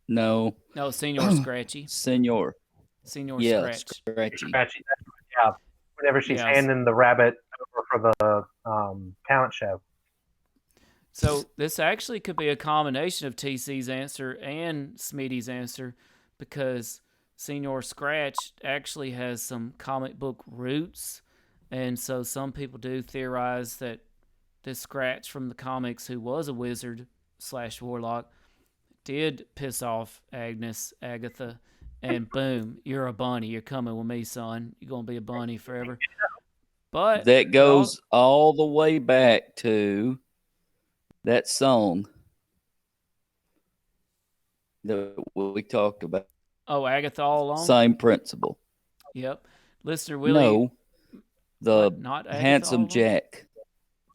No. No, Senor Scratchy. Senor. Senor Scratch. Scratchy. Yeah. Whenever she's handing the rabbit for the talent show. So this actually could be a combination of TC's answer and Smitty's answer, because Senior Scratch actually has some comic book roots, and so some people do theorize that this Scratch from the comics, who was a wizard / warlock, did piss off Agnes, Agatha, and boom, you're a bunny. You're coming with me, son. You're gonna be a bunny forever. But that goes all the way back to that song that we talked about. Oh, Agatha all along. Same principle. Yep. Listener Willie. No, the not Agatha Handsome Jack.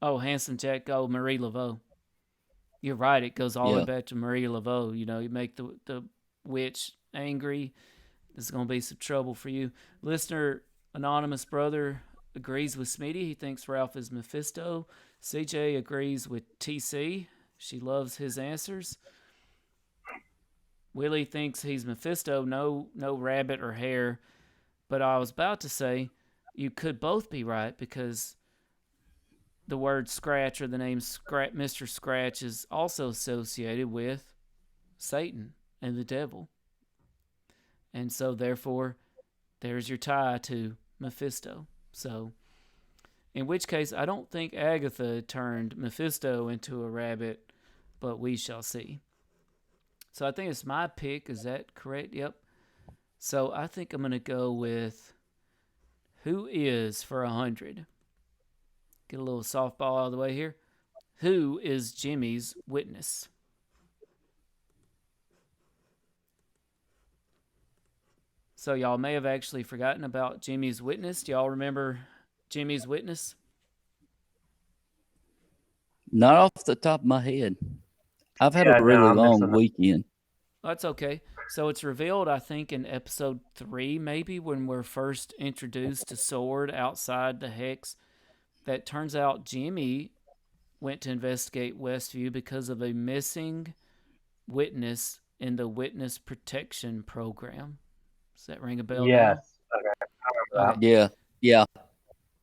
Oh, Handsome Jack. Oh, Marie Laveau. You're right. It goes all the way back to Marie Laveau. You know, you make the witch angry. This is going to be some trouble for you. Listener Anonymous Brother agrees with Smitty. He thinks Ralph is Mephisto. CJ agrees with TC. She loves his answers. Willie thinks he's Mephisto. No rabbit or hare. But I was about to say you could both be right, because the word Scratch, or the name Mr. Scratch, is also associated with Satan and the devil. And so, therefore, there's your tie to Mephisto. So, in which case, I don't think Agatha turned Mephisto into a rabbit, but we shall see. So, I think it's my pick. Is that correct? Yep. So, I think I'm going to go with Who Is for 100. Get a little softball out of the way here. Who is Jimmy's witness? So y'all may have actually forgotten about Jimmy's witness. Do y'all remember Jimmy's witness? Not off the top of my head. I've had a really long weekend. That's okay. So it's revealed, I think, in episode 3, maybe, when we're first introduced to Sword outside the Hex, that turns out Jimmy went to investigate Westview because of a missing witness in the witness protection program. Does that ring a bell? Yes. Okay. Yeah.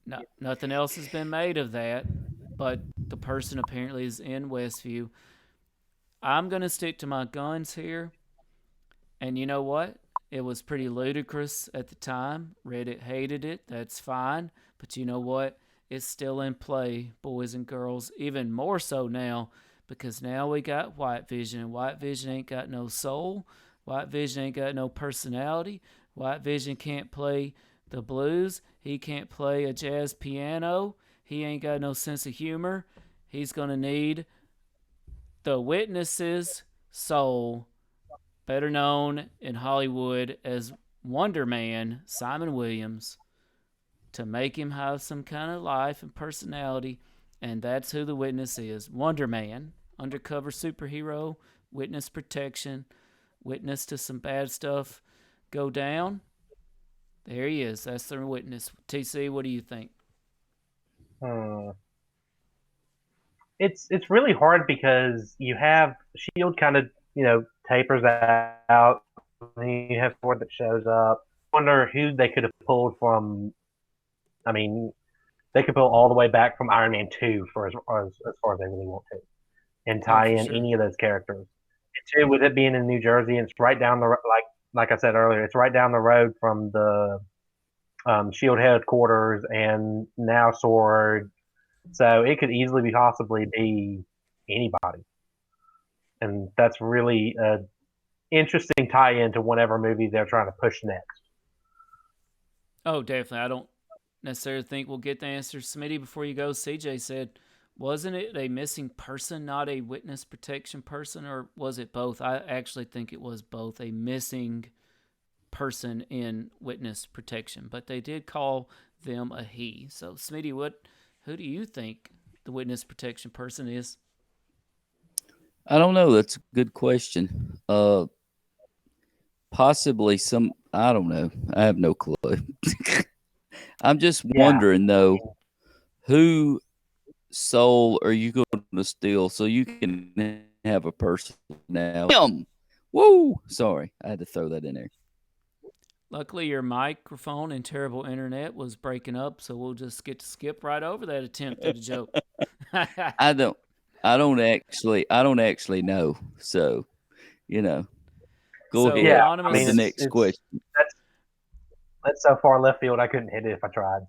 No, nothing else has been made of that, but the person apparently is in Westview. I'm going to stick to my guns here. And you know what? It was pretty ludicrous at the time. Reddit hated it. That's fine. But you know what? It's still in play, boys and girls, even more so now, because now we got White Vision, and White Vision ain't got no soul. White Vision ain't got no personality. White Vision can't play the blues. He can't play a jazz piano. He ain't got no sense of humor. He's going to need the witness's soul, better known in Hollywood as Wonder Man, Simon Williams, to make him have some kind of life and personality, and that's who the witness is. Wonder Man, undercover superhero, witness protection, witness to some bad stuff go down. There he is. That's the witness. TC, what do you think? It's really hard because you have S.H.I.E.L.D. kind of, tapers out, and you have Sword that shows up. I wonder who they could have pulled from. I mean, they could pull all the way back from Iron Man 2 for as far as they really want to, and tie in any of those characters. And two, with it being in New Jersey, it's right down the like I said earlier, it's right down the road from the S.H.I.E.L.D. headquarters and now Sword, so it could easily possibly be anybody, and that's really an interesting tie-in to whatever movie they're trying to push next. Oh, definitely. I don't necessarily think we'll get the answer. Smitty, before you go, CJ said, wasn't it a missing person, not a witness protection person, or was it both? I actually think it was both, a missing person in witness protection, but they did call them a he. So, Smitty, who do you think the witness protection person is? I don't know. That's a good question. Possibly some, I don't know. I have no clue. I'm just wondering, though, who soul are you going to steal so you can have a person now? Woo! Sorry, I had to throw that in there. Luckily, your microphone and terrible internet was breaking up, so we'll just get to skip right over that attempt at a joke. I don't actually know. So, go ahead Yeah, with the next question. That's so far left field. I couldn't hit it if I tried.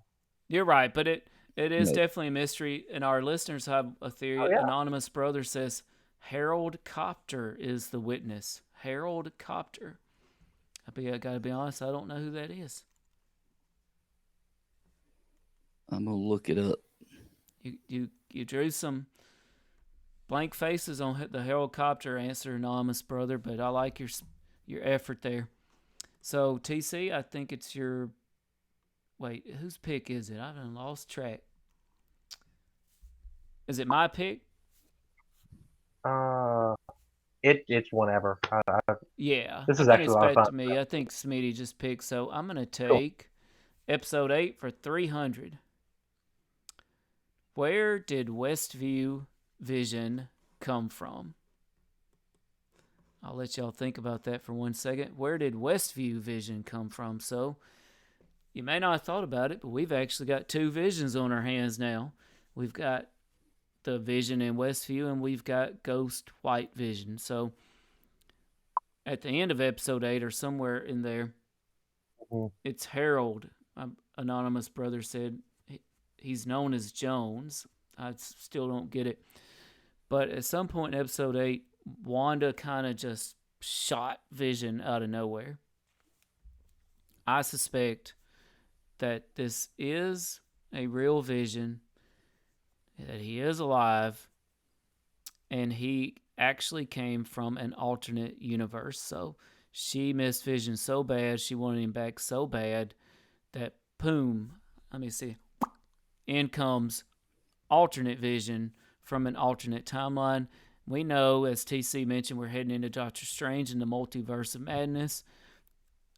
You're right, but it is No. definitely a mystery, and our listeners have a theory. Oh, yeah. Anonymous Brother says Harold Copter is the witness. Harold Copter. I gotta be honest, I don't know who that is. I'm gonna look it up. You drew some blank faces on the Harold Copter answer, Anonymous Brother, but I like your effort there. So TC, I think it's your. Wait, whose pick is it? I've lost track. Is it my pick? It's whenever. Yeah. This is I think actually it's a lot of back fun. to me. I think Smitty just picked, so I'm gonna take episode 8 for 300. Where did Westview Vision come from? I'll let y'all think about that for 1 second. Where did Westview Vision come from? So, you may not have thought about it, but we've actually got 2 visions on our hands now. We've got the Vision in Westview, and we've got Ghost White Vision. So, at the end of episode 8 or somewhere in there, it's Harold. Anonymous Brother said he's known as Jones. I still don't get it. But at some point in episode 8, Wanda kind of just shot Vision out of nowhere. I suspect that this is a real Vision, that he is alive, and he actually came from an alternate universe. So she missed Vision so bad, she wanted him back so bad that, boom, let me see, in comes alternate Vision from an alternate timeline. We know, as TC mentioned, we're heading into Doctor Strange and the Multiverse of Madness.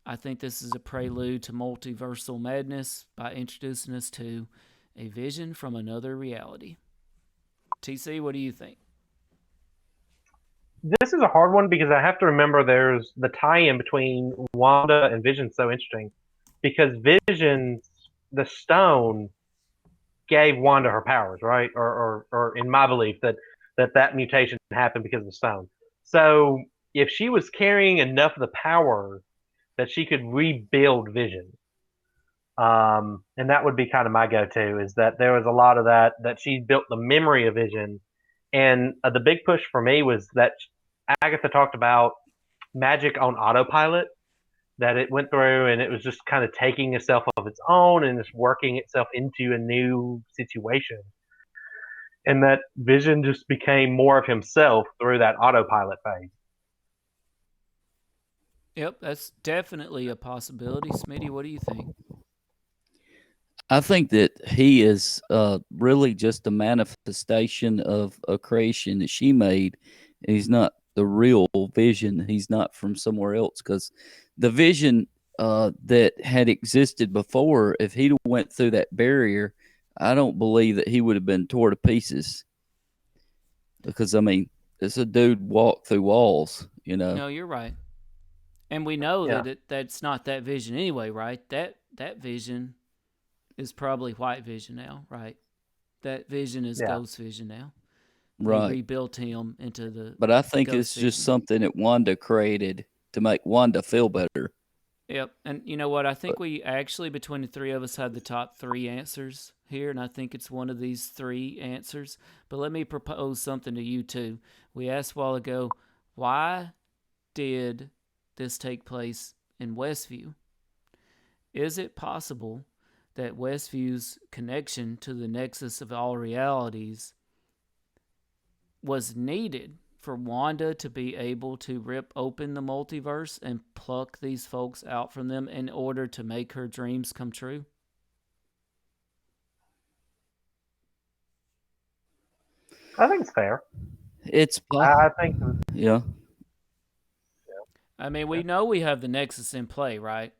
I think this is a prelude to multiversal madness by introducing us to a Vision from another reality. TC, what do you think? This is a hard one because I have to remember there's the tie-in between Wanda and Vision. So interesting because the stone gave Wanda her powers, right? Or in my belief that mutation happened because of the stone. So if she was carrying enough of the power that she could rebuild Vision, and that would be kind of my go-to, is that there was a lot of that she built the memory of Vision, and the big push for me was that Agatha talked about magic on autopilot, that it went through and it was just kind of taking itself of its own and just working itself into a new situation. And that Vision just became more of himself through that autopilot phase. Yep, that's definitely a possibility. Smitty, what do you think? I think that he is really just a manifestation of a creation that she made. He's not the real Vision. He's not from somewhere else, because the Vision that had existed before, if he'd went through that barrier, I don't believe that he would have been torn to pieces. Because, I mean, it's a dude walk through walls, No, you're right. And we know that that's not that Vision anyway, right? That Vision is probably White Vision now, right? That Vision is Ghost Vision now. Right. They rebuilt him into the. But I think Ghost it's Vision. just something that Wanda created to make Wanda feel better. Yep. And you know what? I think we actually, between the 3 of us, had the top 3 answers here, and I think it's one of these 3 answers. But let me propose something to you, too. We asked a while ago, why did this take place in Westview? Is it possible that Westview's connection to the Nexus of all realities was needed for Wanda to be able to rip open the multiverse and pluck these folks out from them in order to make her dreams come true? I think it's fair. It's I think. Yeah. I mean, we know we have the Nexus in play, right?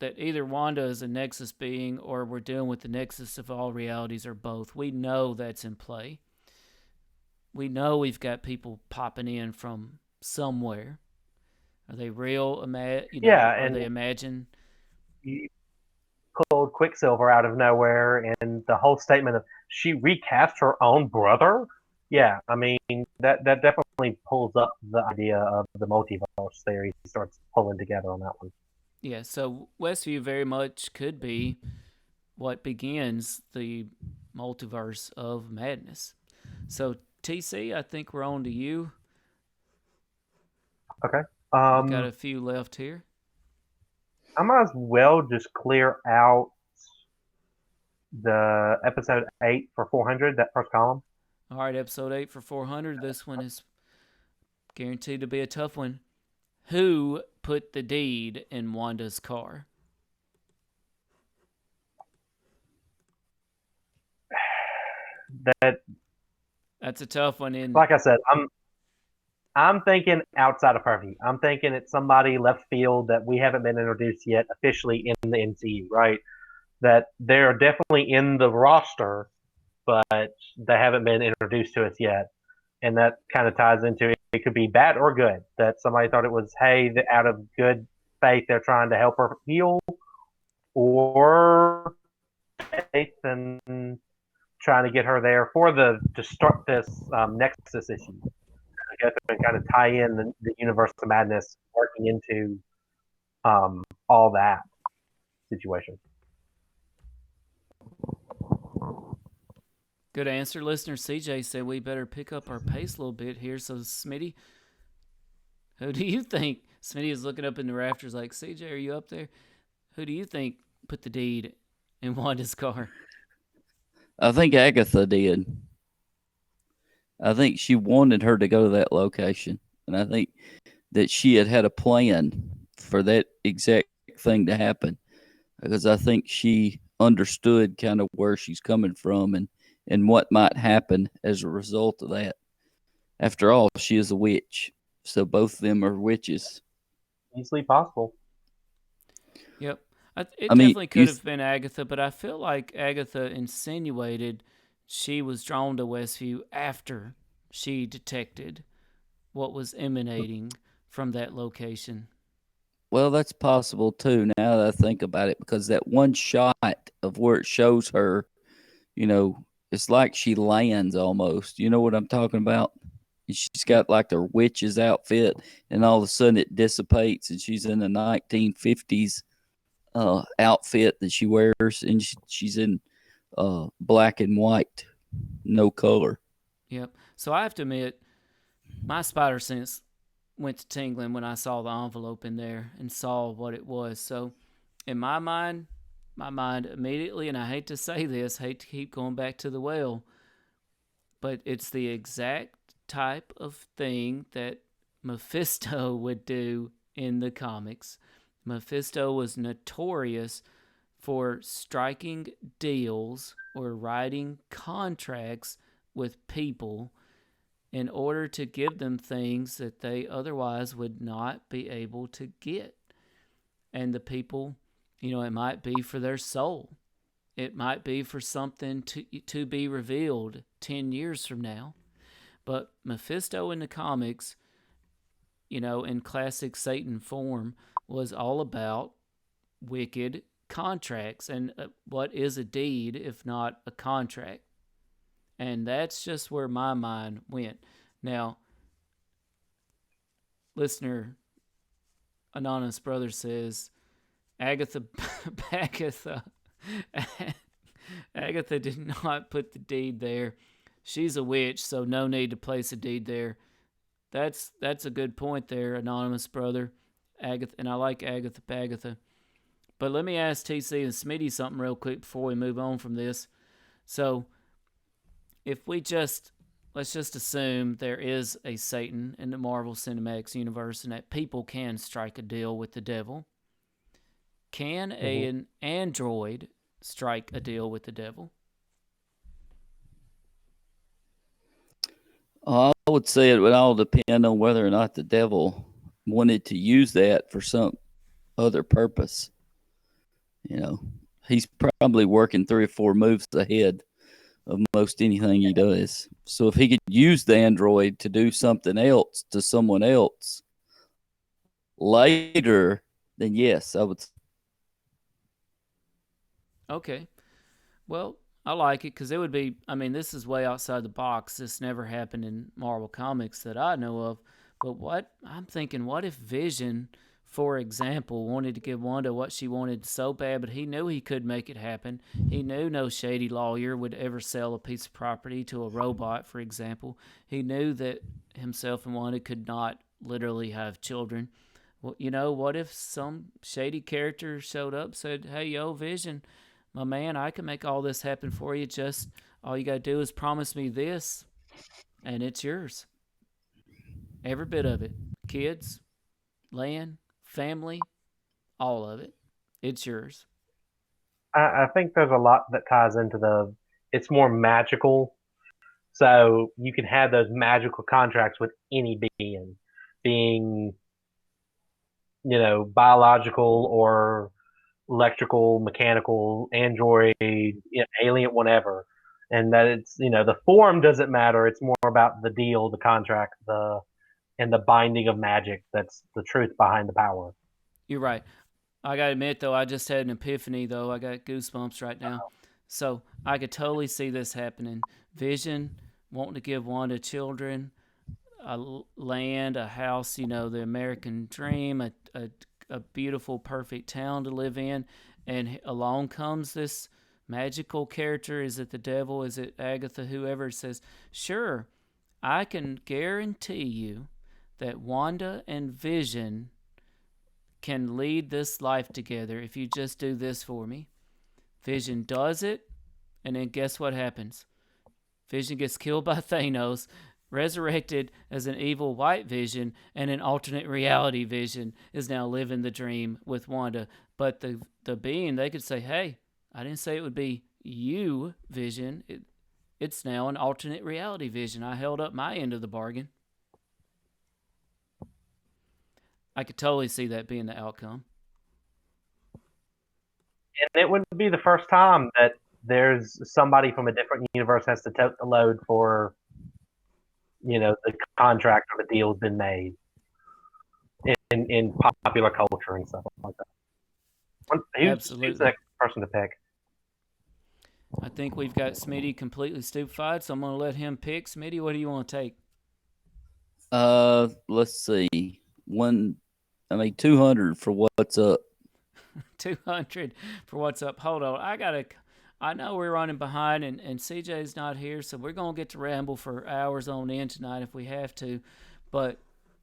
That either Wanda is a Nexus being or we're dealing with the Nexus of all realities, or both. We know that's in play. We know we've got people popping in from somewhere. Are they real? Are they imagined? you pulled Quicksilver out of nowhere, and the whole statement of she recast her own brother. Yeah, I mean that definitely pulls up the idea of the multiverse theory. He starts pulling together on that one. Yeah, so Westview very much could be what begins the multiverse of madness. So TC, I think we're on to you. Okay. We've got a few left here. I might as well just clear out the episode 8 for 400, that first column. All right, episode 8 for 400. This one is guaranteed to be a tough one. Who put the deed in Wanda's car? That's a tough one. Like I said, I'm thinking outside of purview. I'm thinking it's somebody left field that we haven't been introduced yet officially in the MCU, right? That they're definitely in the roster, but they haven't been introduced to us yet. And that kind of ties into it could be bad or good. That somebody thought it was, hey, out of good faith, they're trying to help her heal, or faith and trying to get her there to start this Nexus issue. I guess and kind of tie in the universe of madness, working into all that situation. Good answer. Listener CJ said we better pick up our pace a little bit here. So, Smitty, who do you think? Smitty is looking up in the rafters like, CJ, are you up there? Who do you think put the deed in Wanda's car? I think Agatha did. I think she wanted her to go to that location. And I think that she had a plan for that exact thing to happen. Because I think she understood kind of where she's coming from and what might happen as a result of that. After all, she is a witch. So both of them are witches. Easily possible. Yep. It definitely could have been Agatha, but I feel like Agatha insinuated she was drawn to Westview after she detected what was emanating from that location. Well, that's possible too, now that I think about it, because that one shot of where it shows her, it's like she lands almost. You know what I'm talking about? She's got like the witch's outfit, and all of a sudden it dissipates, and she's in the 1950s outfit that she wears, and she's in black and white, no color. Yep. So I have to admit, my spider sense went to tingling when I saw the envelope in there and saw what it was. So in my mind immediately, and I hate to say this, hate to keep going back to the well, but it's the exact type of thing that Mephisto would do in the comics. Mephisto was notorious for striking deals or writing contracts with people in order to give them things that they otherwise would not be able to get. And the people, it might be for their soul. It might be for something to be revealed 10 years from now. But Mephisto in the comics, in classic Satan form, was all about wicked contracts. And what is a deed if not a contract? And that's just where my mind went. Now, listener Anonymous Brother says, Agatha did not put the deed there. She's a witch, so no need to place a deed there. That's a good point there, Anonymous Brother. Agatha, and I like Agatha. But let me ask TC and Smitty something real quick before we move on from this. So, if let's just assume there is a Satan in the Marvel Cinematic Universe and that people can strike a deal with the devil, can an android strike a deal with the devil? I would say it would all depend on whether or not the devil wanted to use that for some other purpose. He's probably working 3 or 4 moves ahead of most anything he does. So if he could use the android to do something else to someone else later, then yes, I would. Okay. Well, I like it because it would be, I mean, this is way outside the box. This never happened in Marvel Comics that I know of. But what I'm thinking, what if Vision, for example, wanted to give Wanda what she wanted so bad, but he knew he could make it happen. He knew no shady lawyer would ever sell a piece of property to a robot, for example. He knew that himself and Wanda could not literally have children. Well, what if some shady character showed up, said, "Hey, yo, Vision, my man, I can make all this happen for you. Just all you got to do is promise me this, and it's yours. Every bit of it. Kids, land, family, all of it. It's yours." I think there's a lot that ties into it's more magical. So you can have those magical contracts with any being, biological or electrical, mechanical, android, alien, whatever. And that it's, the form doesn't matter. It's more about the deal, the contract, and the binding of magic. That's the truth behind the power. You're right. I got to admit, though, I just had an epiphany, though. I got goosebumps right now. So I could totally see this happening. Vision wanting to give Wanda children, a land, a house, the American dream, a beautiful, perfect town to live in. And along comes this magical character. Is it the devil? Is it Agatha? Whoever says, sure, I can guarantee you that Wanda and Vision can lead this life together if you just do this for me. Vision does it, and then guess what happens? Vision gets killed by Thanos, resurrected as an evil white Vision, and an alternate reality Vision is now living the dream with Wanda. But the being, they could say, hey, I didn't say it would be you, Vision. It's now an alternate reality Vision. I held up my end of the bargain. I could totally see that being the outcome. And it wouldn't be the first time that there's somebody from a different universe has to tote the load for, the contract or the deal's been made in popular culture and stuff like that. Absolutely. Who's the next person to pick? I think we've got Smitty completely stupefied, so I'm going to let him pick. Smitty, what do you want to take? Let's see. 200 for what's up. 200 for what's up. Hold on. I know we're running behind and CJ's not here, so we're going to get to ramble for hours on end tonight if we have to. But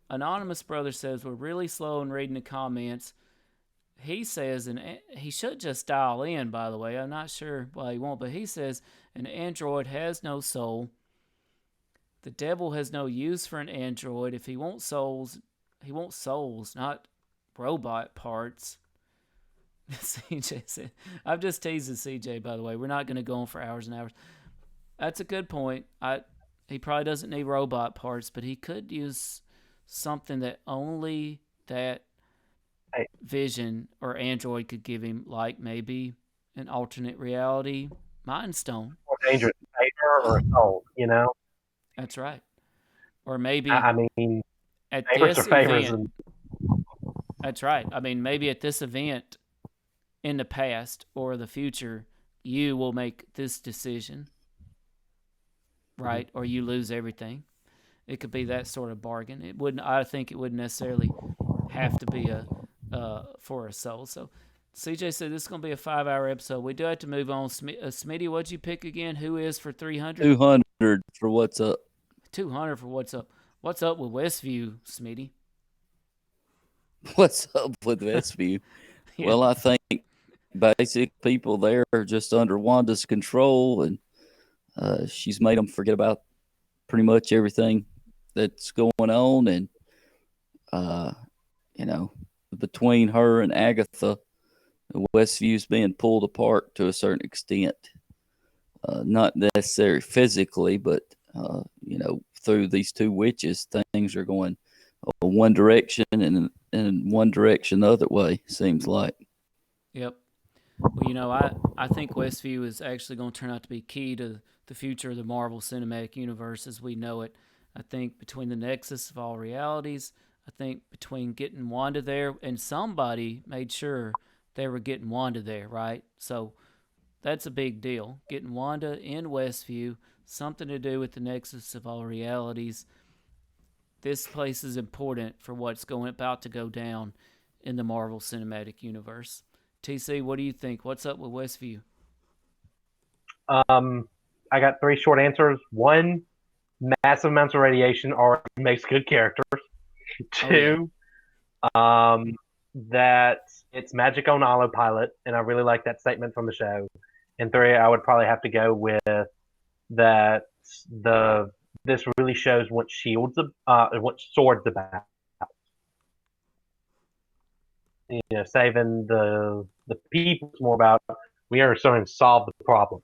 Anonymous Brother says we're really slow in reading the comments. He says, and he should just dial in, by the way. I'm not sure why he won't, but he says an android has no soul. The devil has no use for an android. If he wants souls, not robot parts. CJ said, I'm just teasing CJ, by the way. We're not going to go on for hours and hours. That's a good point. He probably doesn't need robot parts, but he could use something that only that Vision or android could give him, like maybe an alternate reality Mind Stone. Or dangerous favor or a soul, That's right. Or maybe at favors this or favors. event. That's right. Maybe at this event in the past or the future, you will make this decision, right? Or you lose everything. It could be that sort of bargain. I think it wouldn't necessarily have to be for a soul. So CJ said this is going to be a 5-hour episode. We do have to move on. Smitty, what'd you pick again? Who is for 300? 200 for what's up. 200 for what's up. What's up with Westview, Smitty? What's up with Westview? Yeah. Well, I think basic people there are just under Wanda's control, and she's made them forget about pretty much everything that's going on. And, between her and Agatha, Westview's being pulled apart to a certain extent. Not necessarily physically, but, through these two witches, things are going one direction and one direction the other way, seems like. Yep. Well, I think Westview is actually going to turn out to be key to the future of the Marvel Cinematic Universe as we know it. I think between the Nexus of All Realities, I think between getting Wanda there, and somebody made sure they were getting Wanda there, right? So that's a big deal. Getting Wanda in Westview, something to do with the Nexus of all realities. This place is important for what's about to go down in the Marvel Cinematic Universe. TC, what do you think? What's up with Westview? I got 3 short answers. 1, massive amounts of radiation already makes good characters. 2, that it's magic on autopilot, and I really like that statement from the show. And 3, I would probably have to go with that this really shows what what Sword's about. Saving the people is more about we are starting to solve the problem.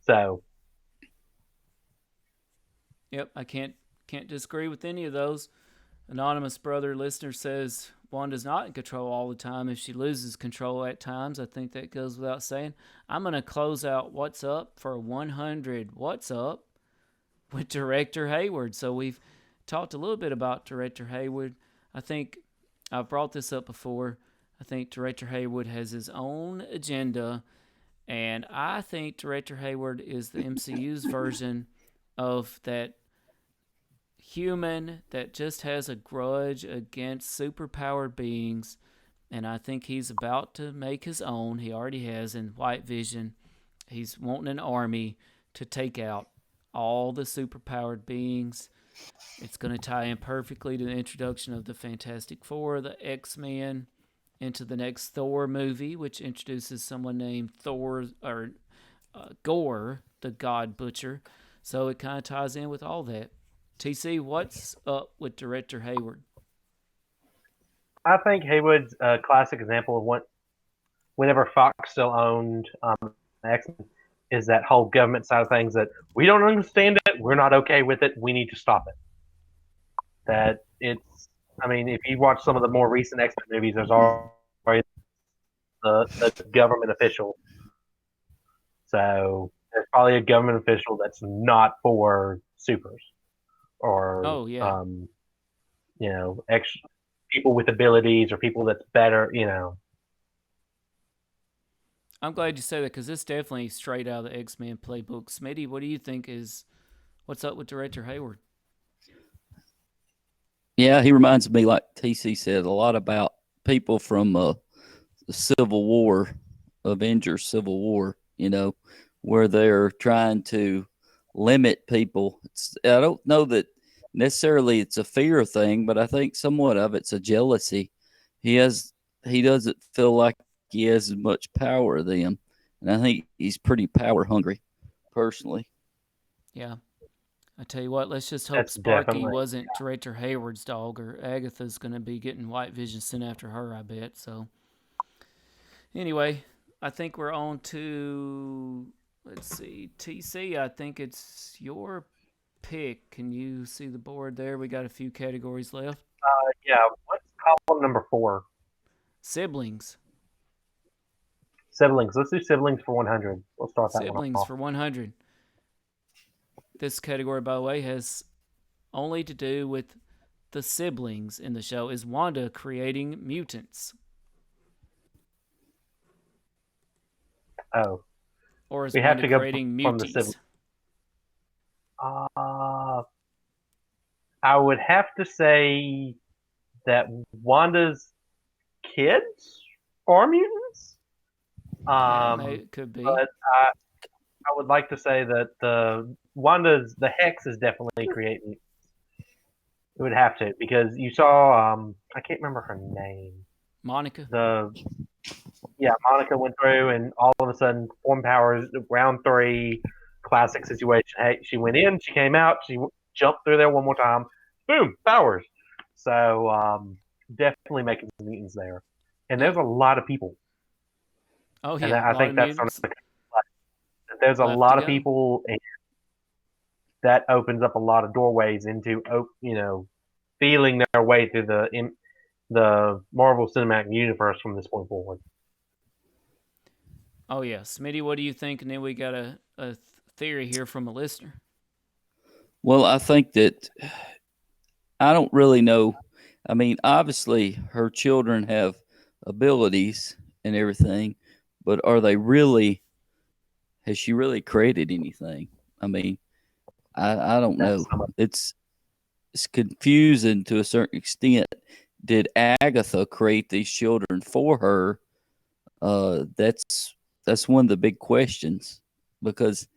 So, yep, I can't disagree with any of those. Anonymous brother listener says Wanda's not in control all the time. If she loses control at times, I think that goes without saying. I'm going to close out What's Up for 100 What's Up with Director Hayward. So we've talked a little bit about Director Hayward. I think I've brought this up before. I think Director Hayward has his own agenda, and I think Director Hayward is the MCU's version of that human that just has a grudge against superpowered beings, and I think he's about to make his own. He already has in White Vision. He's wanting an army to take out all the superpowered beings. It's going to tie in perfectly to the introduction of the Fantastic Four, the X-Men, into the next Thor movie, which introduces someone named Gore, the God Butcher. So it kind of ties in with all that. TC, what's up with Director Hayward? I think Hayward's a classic example of whenever Fox still owned X-Men, is that whole government side of things that we don't understand it, we're not okay with it, we need to stop it. If you watch some of the more recent X-Men movies, there's already the government official. So there's probably a government official that's not for supers or extra people with abilities or people that's better. I'm glad you said that because this definitely straight out of the X-Men playbook. Smitty, what do you think what's up with Director Hayward? Yeah, he reminds me, like TC said, a lot about people from the Civil War, Avengers Civil War, where they're trying to limit people. I don't know that necessarily it's a fear thing, but I think somewhat of it's a jealousy. He doesn't feel like he has as much power as them, and I think he's pretty power hungry, personally. Yeah. I tell you what, let's just hope Sparky wasn't Director Hayward's dog, or Agatha's going to be getting White Vision sent after her, I bet. So, anyway, I think we're on to, let's see, TC, I think it's your pick. Can you see the board there? We got a few categories left. Yeah, what's column number 4? Siblings. Let's do siblings for 100. We'll start that one off. Siblings for 100. This category, by the way, has only to do with the siblings in the show. Is Wanda creating mutants? Oh. Or is Wanda creating muties? I would have to say that Wanda's kids are mutants. It could be. But I would like to say that the Hex is definitely creating. It would have to, because you saw I can't remember her name. Monica. Monica went through and all of a sudden form powers. Round 3, classic situation. Hey, she went in, she came out, she jumped through there one more time. Boom, powers. So definitely making some mutants there, and there's a lot of people. Oh yeah, and I think that's something. There's a lot of people, and that opens up a lot of doorways into, feeling their way through the Marvel Cinematic Universe from this point forward. Oh yeah, Smitty, what do you think? And then we got a theory here from a listener. Well, I think that I don't really know. I mean, obviously, her children have abilities and everything, but are they really has she really created anything? I mean, I don't know. It's confusing to a certain extent. Did Agatha create these children for her? That's one of the big questions, because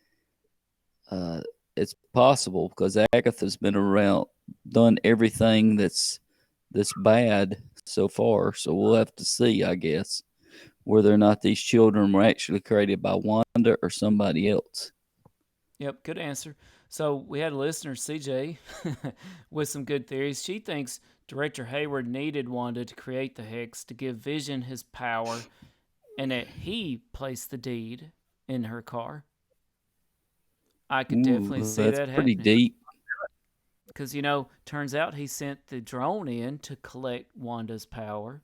it's possible, because Agatha's been around, done everything that's bad so far. So we'll have to see, I guess, whether or not these children were actually created by Wanda or somebody else. Yep, good answer. So we had a listener, CJ, with some good theories. She thinks Director Hayward needed Wanda to create the Hex to give Vision his power, and that he placed the deed in her car. I could definitely see that happening. Pretty deep. Because, turns out he sent the drone in to collect Wanda's power.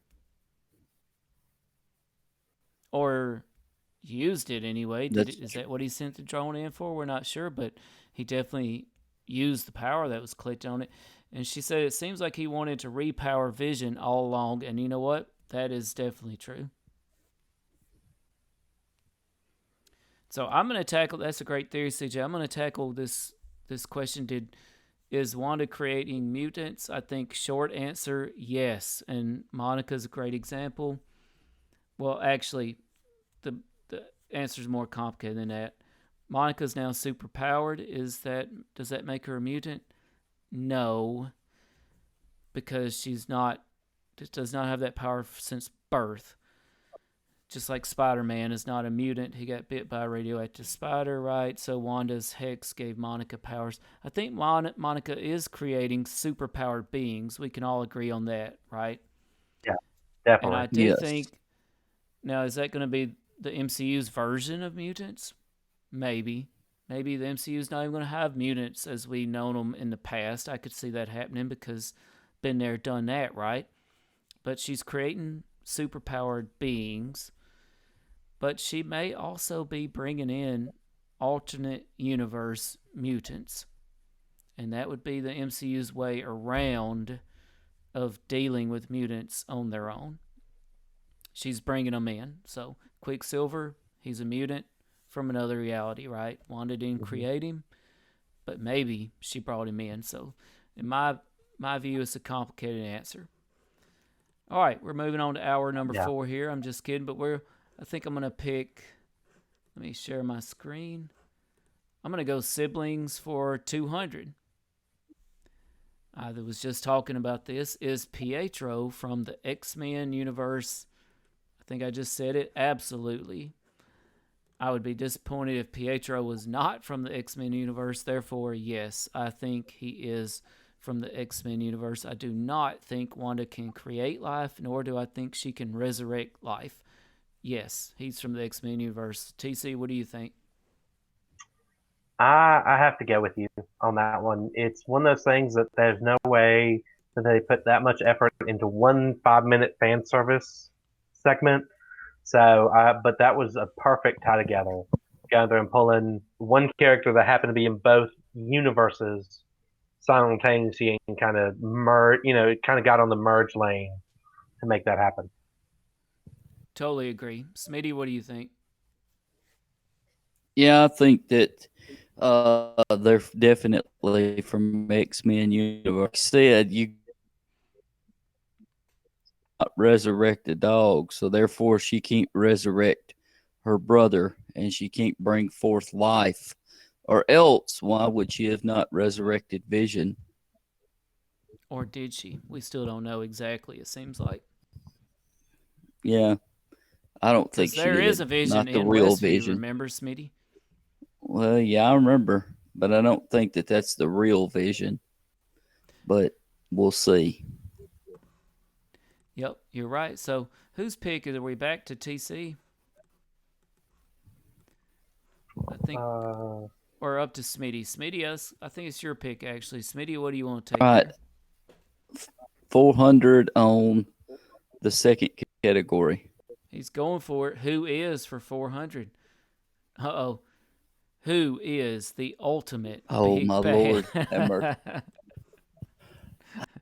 Or used it anyway. Is that what he sent the drone in for? We're not sure, but he definitely used the power that was collected on it. And she said it seems like he wanted to repower Vision all along, and you know what? That is definitely true. So I'm going to tackle, that's a great theory, CJ. I'm going to tackle this question. Is Wanda creating mutants? I think short answer, yes. And Monica's a great example. Well, actually, the answer is more complicated than that. Monica's now super powered. Does that make her a mutant? No, because does not have that power since birth. Just like Spider-Man is not a mutant. He got bit by a radioactive spider, right? So Wanda's Hex gave Monica powers. I think Monica is creating super-powered beings. We can all agree on that, right? Yeah, definitely. And I do think... Now, is that going to be the MCU's version of mutants? Maybe. Maybe the MCU's not even going to have mutants as we've known them in the past. I could see that happening because been there, done that, right? But she's creating super-powered beings. But she may also be bringing in alternate universe mutants. And that would be the MCU's way around of dealing with mutants on their own. She's bringing them in. So Quicksilver, he's a mutant from another reality, right? Wanda didn't create him, but maybe she brought him in. So in my view, it's a complicated answer. All right, we're moving on to hour number 4 here. I'm just kidding, but I think I'm going to pick, let me share my screen. I'm going to go siblings for 200. I was just talking about this. Is Pietro from the X-Men universe? I think I just said it. Absolutely. I would be disappointed if Pietro was not from the X-Men universe. Therefore, yes, I think he is from the X-Men universe. I do not think Wanda can create life, nor do I think she can resurrect life. Yes, he's from the X-Men universe. TC, what do you think? I have to go with you on that one. It's one of those things that there's no way that they put that much effort into one 5-minute fan service segment. So, but that was a perfect tie together. Going there and pulling one character that happened to be in both universes simultaneously and kind of merge, it kind of got on the merge lane to make that happen. Totally agree. Smitty, what do you think? Yeah, I think that they're definitely from X-Men universe. Said you resurrect a dog, so therefore she can't resurrect her brother, and she can't bring forth life. Or else, why would she have not resurrected Vision? Or did she? We still don't know exactly, it seems like. Yeah. I don't think she there did. Is a Vision not the in real Westview, Vision. Remember, Smitty? Well, yeah, I remember, but I don't think that that's the real Vision. But we'll see. Yep, you're right. So, whose pick are we back to TC? I think we're up to Smitty. Smitty, I think it's your pick, actually. Smitty, what do you want to take? All right. 400 on the second category. He's going for it. Who is for 400? Uh-oh. Who is the ultimate big my bad? Lord.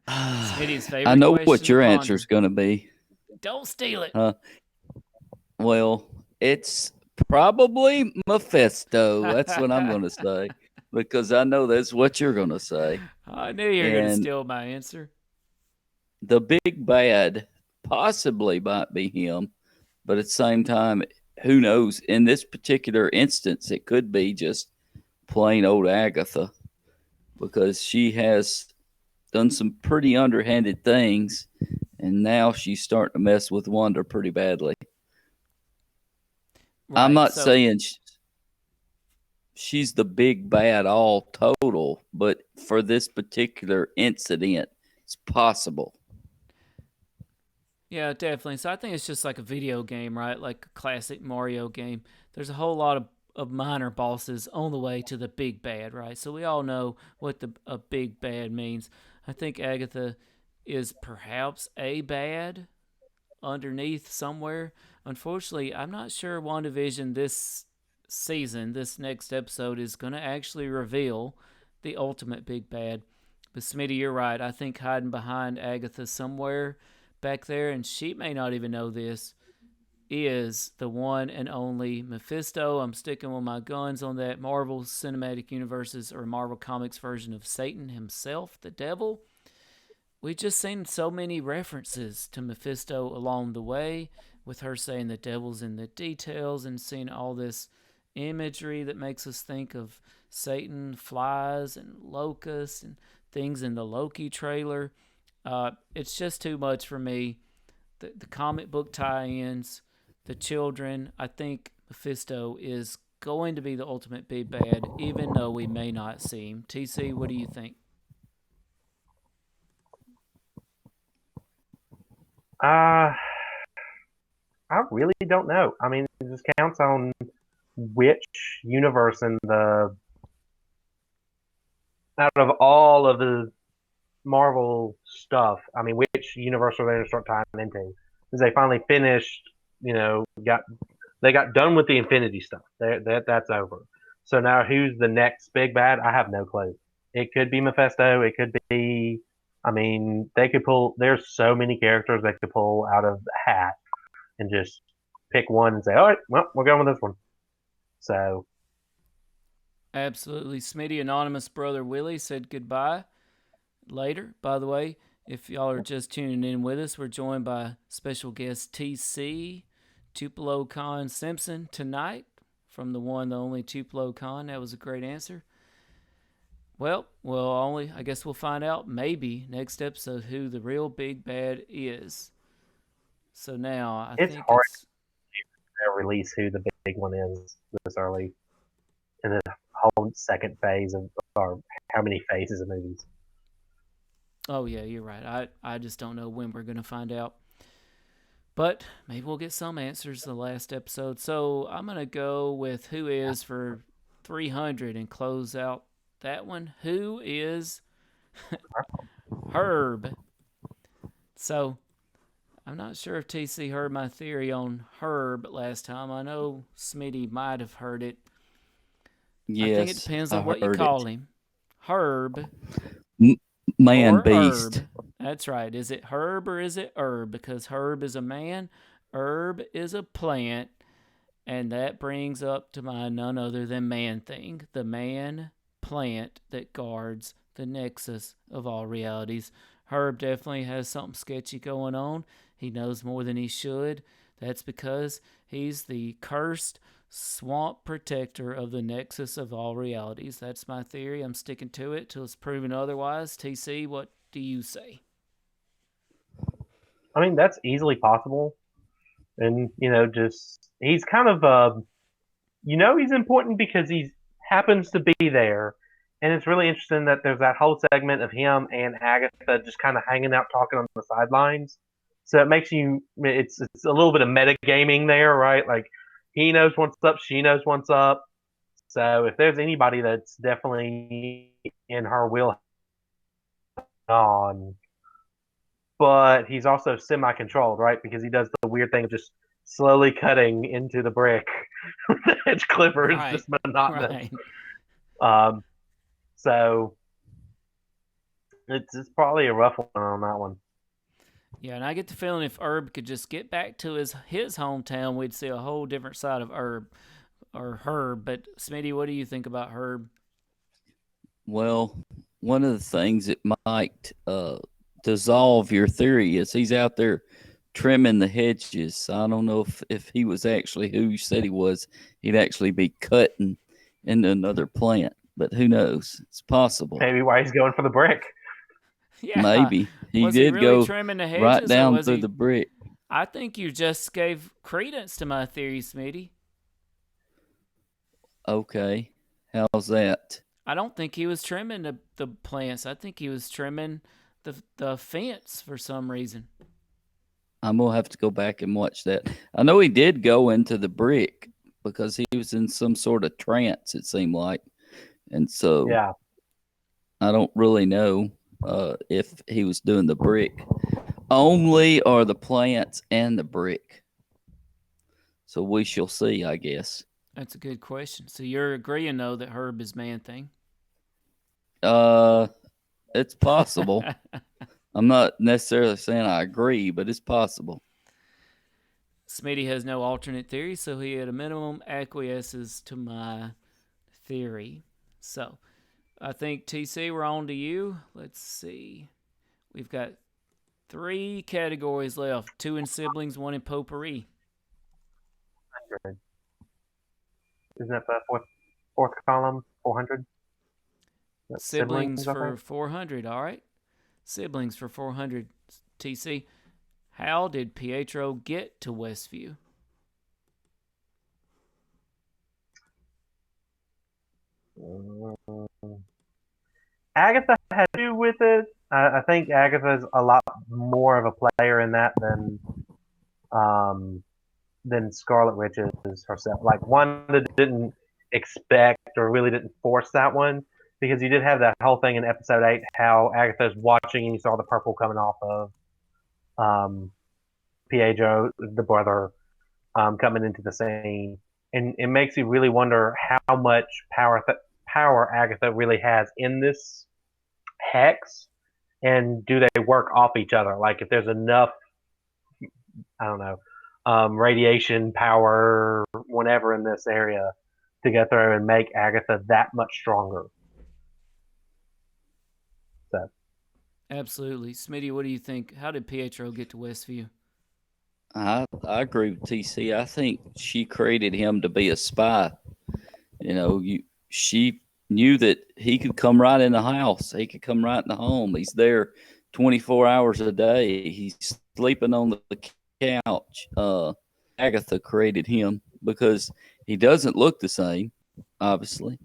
Smitty's favorite I know question what your to ponder. answer is going to be. Don't steal it. Well, it's Probably Mephisto. That's what I'm going to say because I know that's what you're going to say. I knew you were going to steal my answer. The big bad possibly might be him, but at the same time, who knows? In this particular instance, it could be just plain old Agatha because she has done some pretty underhanded things, and now she's starting to mess with Wanda pretty badly. Right, I'm not saying she's the big bad all total, but for this particular incident, it's possible. Yeah, definitely. So I think it's just like a video game, right? Like a classic Mario game. There's a whole lot of minor bosses on the way to the big bad, right? So we all know what a big bad means. I think Agatha is perhaps a bad underneath somewhere. Unfortunately, I'm not sure WandaVision this season, this next episode, is going to actually reveal the ultimate big bad. But Smitty, you're right. I think hiding behind Agatha somewhere back there, and she may not even know this, is the one and only Mephisto. I'm sticking with my guns on that. Marvel Cinematic Universes or Marvel Comics version of Satan himself, the devil. We've just seen so many references to Mephisto along the way, with her saying the devil's in the details and seeing all this imagery that makes us think of Satan, flies, and locusts, and things in the Loki trailer. It's just too much for me. The comic book tie-ins, the children, I think Mephisto is going to be the ultimate big bad, even though we may not see him. TC, what do you think? I really don't know. I mean, it just counts on which universe and out of all of the Marvel stuff, I mean, which universe are they going to start tying into? Because they finally finished, they got done with the Infinity stuff. That's over. So now who's the next big bad? I have no clue. It could be Mephisto. It could be, I mean, they could pull, there's so many characters they could pull out of the hat and just pick one and say, all right, well, we're going with this one. So. Absolutely. Smitty, Anonymous Brother Willie said goodbye. Later, by the way, if y'all are just tuning in with us, we're joined by special guest TC TupeloCon Simpson tonight from the one, the only TupeloCon. That was a great answer. Well, I guess we'll find out maybe next episode who the real big bad is. So now I think hard to release who the big one is this early in the whole second phase of, or how many phases of movies. Oh, yeah, you're right. I just don't know when we're going to find out. But maybe we'll get some answers the last episode. So I'm going to go with who is for 300 and close out that one. Who is Herb? So I'm not sure if TC heard my theory on Herb last time. I know Smitty might have heard it. Yes, I think it depends on what you call him. Herb. Man or beast. Herb. That's right. Is it Herb or is it Herb? Because Herb is a man, Herb is a plant, and that brings up to mind none other than Man-Thing, the man plant that guards the nexus of all realities. Herb definitely has something sketchy going on. He knows more than he should. That's because he's the cursed swamp protector of the nexus of all realities. That's my theory. I'm sticking to it till it's proven otherwise. TC, what do you say? I mean, that's easily possible. And, just, he's kind of, he's important because he happens to be there. And it's really interesting that there's that whole segment of him and Agatha just kind of hanging out, talking on the sidelines. So it makes it's a little bit of metagaming there, right? Like, he knows what's up, she knows what's up. So if there's anybody that's definitely in her wheel on, but he's also semi-controlled, right? Because he does the weird thing of just slowly cutting into the brick. The edge clipper is just monotonous. Right. So it's probably a rough one on that one. Yeah, and I get the feeling if Herb could just get back to his hometown, we'd see a whole different side of Herb. or Herb, but Smitty, what do you think about Herb? Well, one of the things that might dissolve your theory is he's out there trimming the hedges. I don't know if he was actually who you said he was. He'd actually be cutting into another plant, but who knows? It's possible. Maybe why he's going for the brick. Yeah, Maybe he was did he really go trimming the hedges, right or down was through he... the brick. I think you just gave credence to my theory, Smitty. Okay, how's that? I don't think he was trimming the plants. I think he was trimming the fence for some reason. I'm gonna have to go back and watch that. I know he did go into the brick because he was in some sort of trance, it seemed like, and so Yeah. I don't really know if he was doing the brick only or the plants and the brick. So we shall see, I guess. That's a good question. So you're agreeing, though, that Herb is Man-Thing? It's possible. I'm not necessarily saying I agree, but it's possible. Smitty has no alternate theory, so he at a minimum acquiesces to my theory. So I think, TC, we're on to you. Let's see. We've got 3 categories left. 2 in siblings, 1 in potpourri. Isn't that the fourth column, 400? Siblings for 400, all right. Siblings for 400. TC, how did Pietro get to Westview? Agatha had to do with it. I think Agatha's a lot more of a player in that than Scarlet Witch is herself. Like, Wanda didn't expect or really didn't force that one, because you did have that whole thing in episode 8, how Agatha's watching and you saw the purple coming off of Pietro, the brother, coming into the scene. And it makes you really wonder how much power Agatha really has in this hex, and do they work off each other? Like, if there's enough, I don't know, radiation power, whatever, in this area to go through and make Agatha that much stronger. So, Absolutely. Smitty, what do you think? How did Pietro get to Westview? I agree with TC. I think she created him to be a spy. You know, she knew that he could come right in the house. He could come right in the home. He's there 24 hours a day. He's sleeping on the couch. Agatha created him because he doesn't look the same, obviously,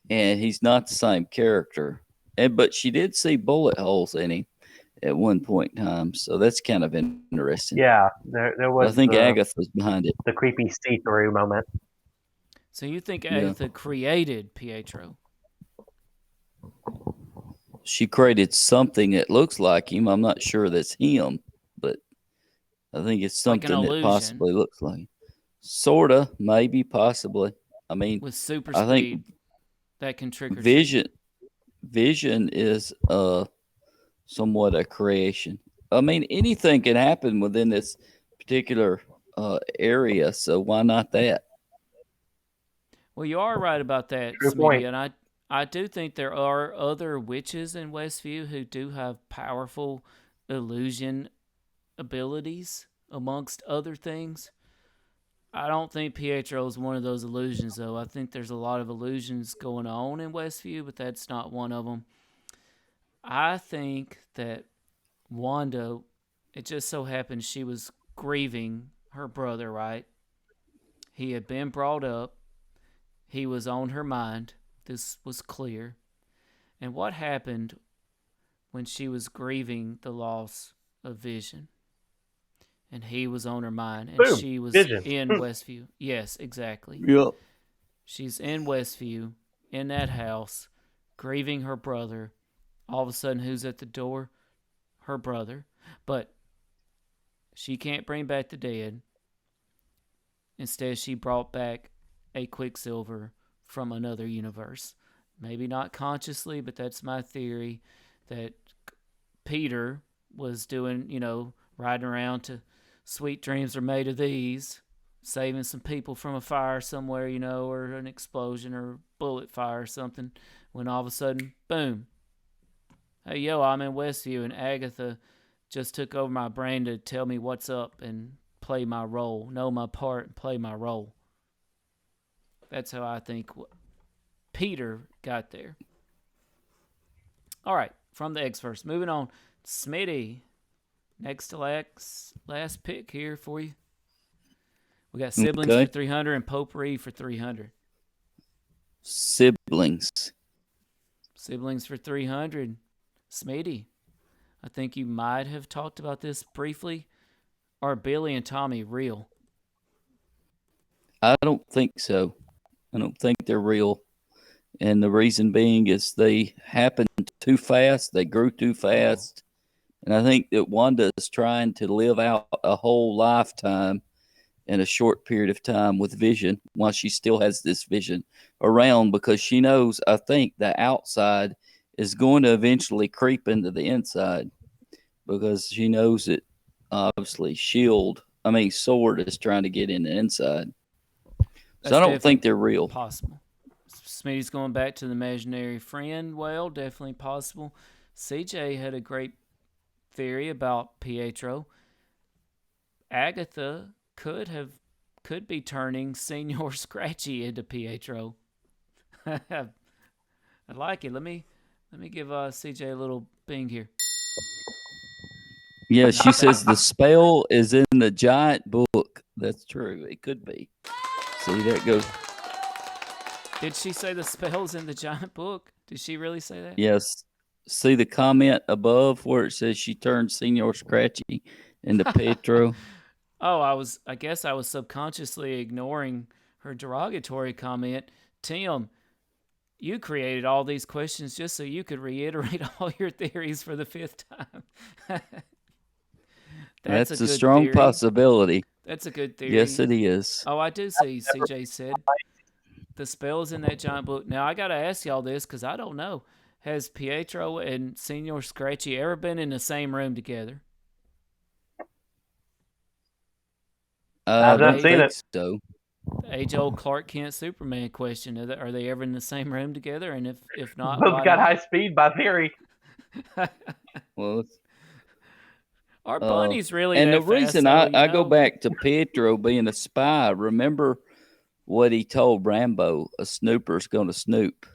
and he's not the same character. But she did see bullet holes in him at one point in time, so that's kind of interesting. yeah, there was. I think Agatha's behind it. The creepy see-through moment. So you think Agatha created Pietro? She created something that looks like him. I'm not sure that's him, but I think it's something Like an that possibly looks like him. Sorta, maybe, possibly. I mean, with super I speed think that can trick or treat. Vision is somewhat a creation. I mean, anything can happen within this particular area, so why not that? Well, you are right about that, True Smitty, point. and I do think there are other witches in Westview who do have powerful illusion abilities, amongst other things. I don't think Pietro is one of those illusions, though. I think there's a lot of illusions going on in Westview, but that's not one of them. I think that Wanda, it just so happened she was grieving her brother, right? He had been brought up. He was on her mind. This was clear. And what happened when she was grieving the loss of Vision? And he was on her mind, and Boom, she was Vision. in Westview. Yes, exactly. Yep. She's in Westview, in that house, grieving her brother. All of a sudden, who's at the door? Her brother. But she can't bring back the dead. Instead, she brought back a Quicksilver from another universe. Maybe not consciously, but that's my theory, that Peter was doing, riding around to Sweet Dreams Are Made of These, saving some people from a fire somewhere, or an explosion or bullet fire or something, when all of a sudden, boom. Hey, yo, I'm in Westview, and Agatha just took over my brain to tell me what's up and play my role, know my part and play my role. That's how I think Peter got there. All right, from the X-Verse. Moving on. Smitty. Next to last pick here for you. We got siblings for 300 and potpourri for 300. Siblings for 300. Smitty. I think you might have talked about this briefly. Are Billy and Tommy real? I don't think so. I don't think they're real. And the reason being is they happened too fast. They grew too fast. And I think that Wanda is trying to live out a whole lifetime in a short period of time with Vision while she still has this Vision around, because she knows, I think, the outside is going to eventually creep into the inside, because she knows that obviously Sword is trying to get in the inside. So I don't think they're real. Possible. Smitty's going back to the imaginary friend. Well, definitely possible. CJ had a great theory about Pietro. Agatha could be turning Senior Scratchy into Pietro. I like it. Let me give CJ a little bing here. Yeah, she says the spell is in the giant book. That's true. It could be. See, that goes. Did she say the spell's in the giant book? Did she really say that? Yes. See the comment above where it says she turned Senior Scratchy into Pietro? Oh, I guess I was subconsciously ignoring her derogatory comment. Tim, you created all these questions just so you could reiterate all your theories for the 5th time. That's a strong theory. Possibility. That's a good theory. Yes, it is. Oh, I do see, CJ said. The spell's in that giant book. Now, I got to ask y'all this because I don't know. Has Pietro and Senior Scratchy ever been in the same room together? I've not seen it. So. Age-old Clark Kent Superman question. Are they ever in the same room together? And if not, Both why got not? high speed by theory. Well, our bunny's really and that the reason fast, I go back to Pietro being a spy, remember what he told Rambo, a snooper's going to snoop.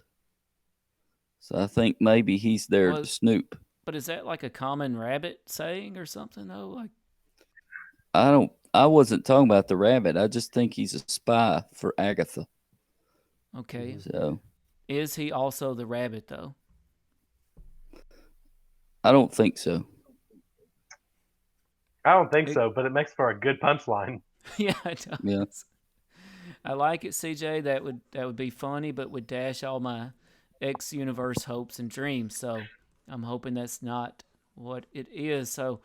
So I think maybe he's there to snoop. But is that like a common rabbit saying or something, though? I wasn't talking about the rabbit. I just think he's a spy for Agatha. Okay. So is he also the rabbit, though? I don't think so. I don't think so, but it makes for a good punchline. Yeah, it does. Yeah. I like it, CJ. That would be funny, but would dash all my X-Universe hopes and dreams. So I'm hoping that's not what it is. So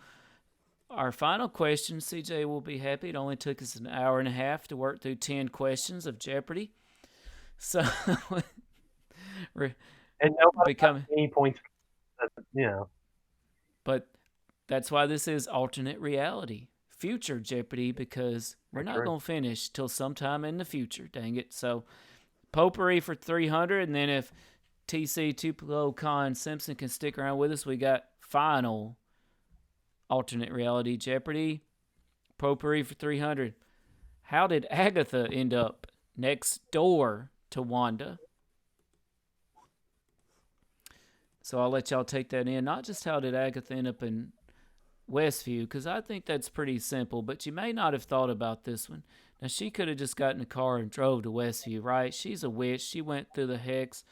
our final question, CJ will be happy. It only took us an hour and a half to work through 10 questions of Jeopardy. So and nobody got any points, But that's why this is alternate reality, future Jeopardy, because we're not going to finish till sometime in the future. Dang it! So potpourri for 300, and then if TC TupeloCon Simpson can stick around with us, we got final alternate reality Jeopardy, potpourri for 300. How did Agatha end up next door to Wanda? So I'll let y'all take that in. Not just how did Agatha end up in Westview, because I think that's pretty simple, but you may not have thought about this one. Now, she could have just gotten a car and drove to Westview, right? She's a witch. She went through the hex,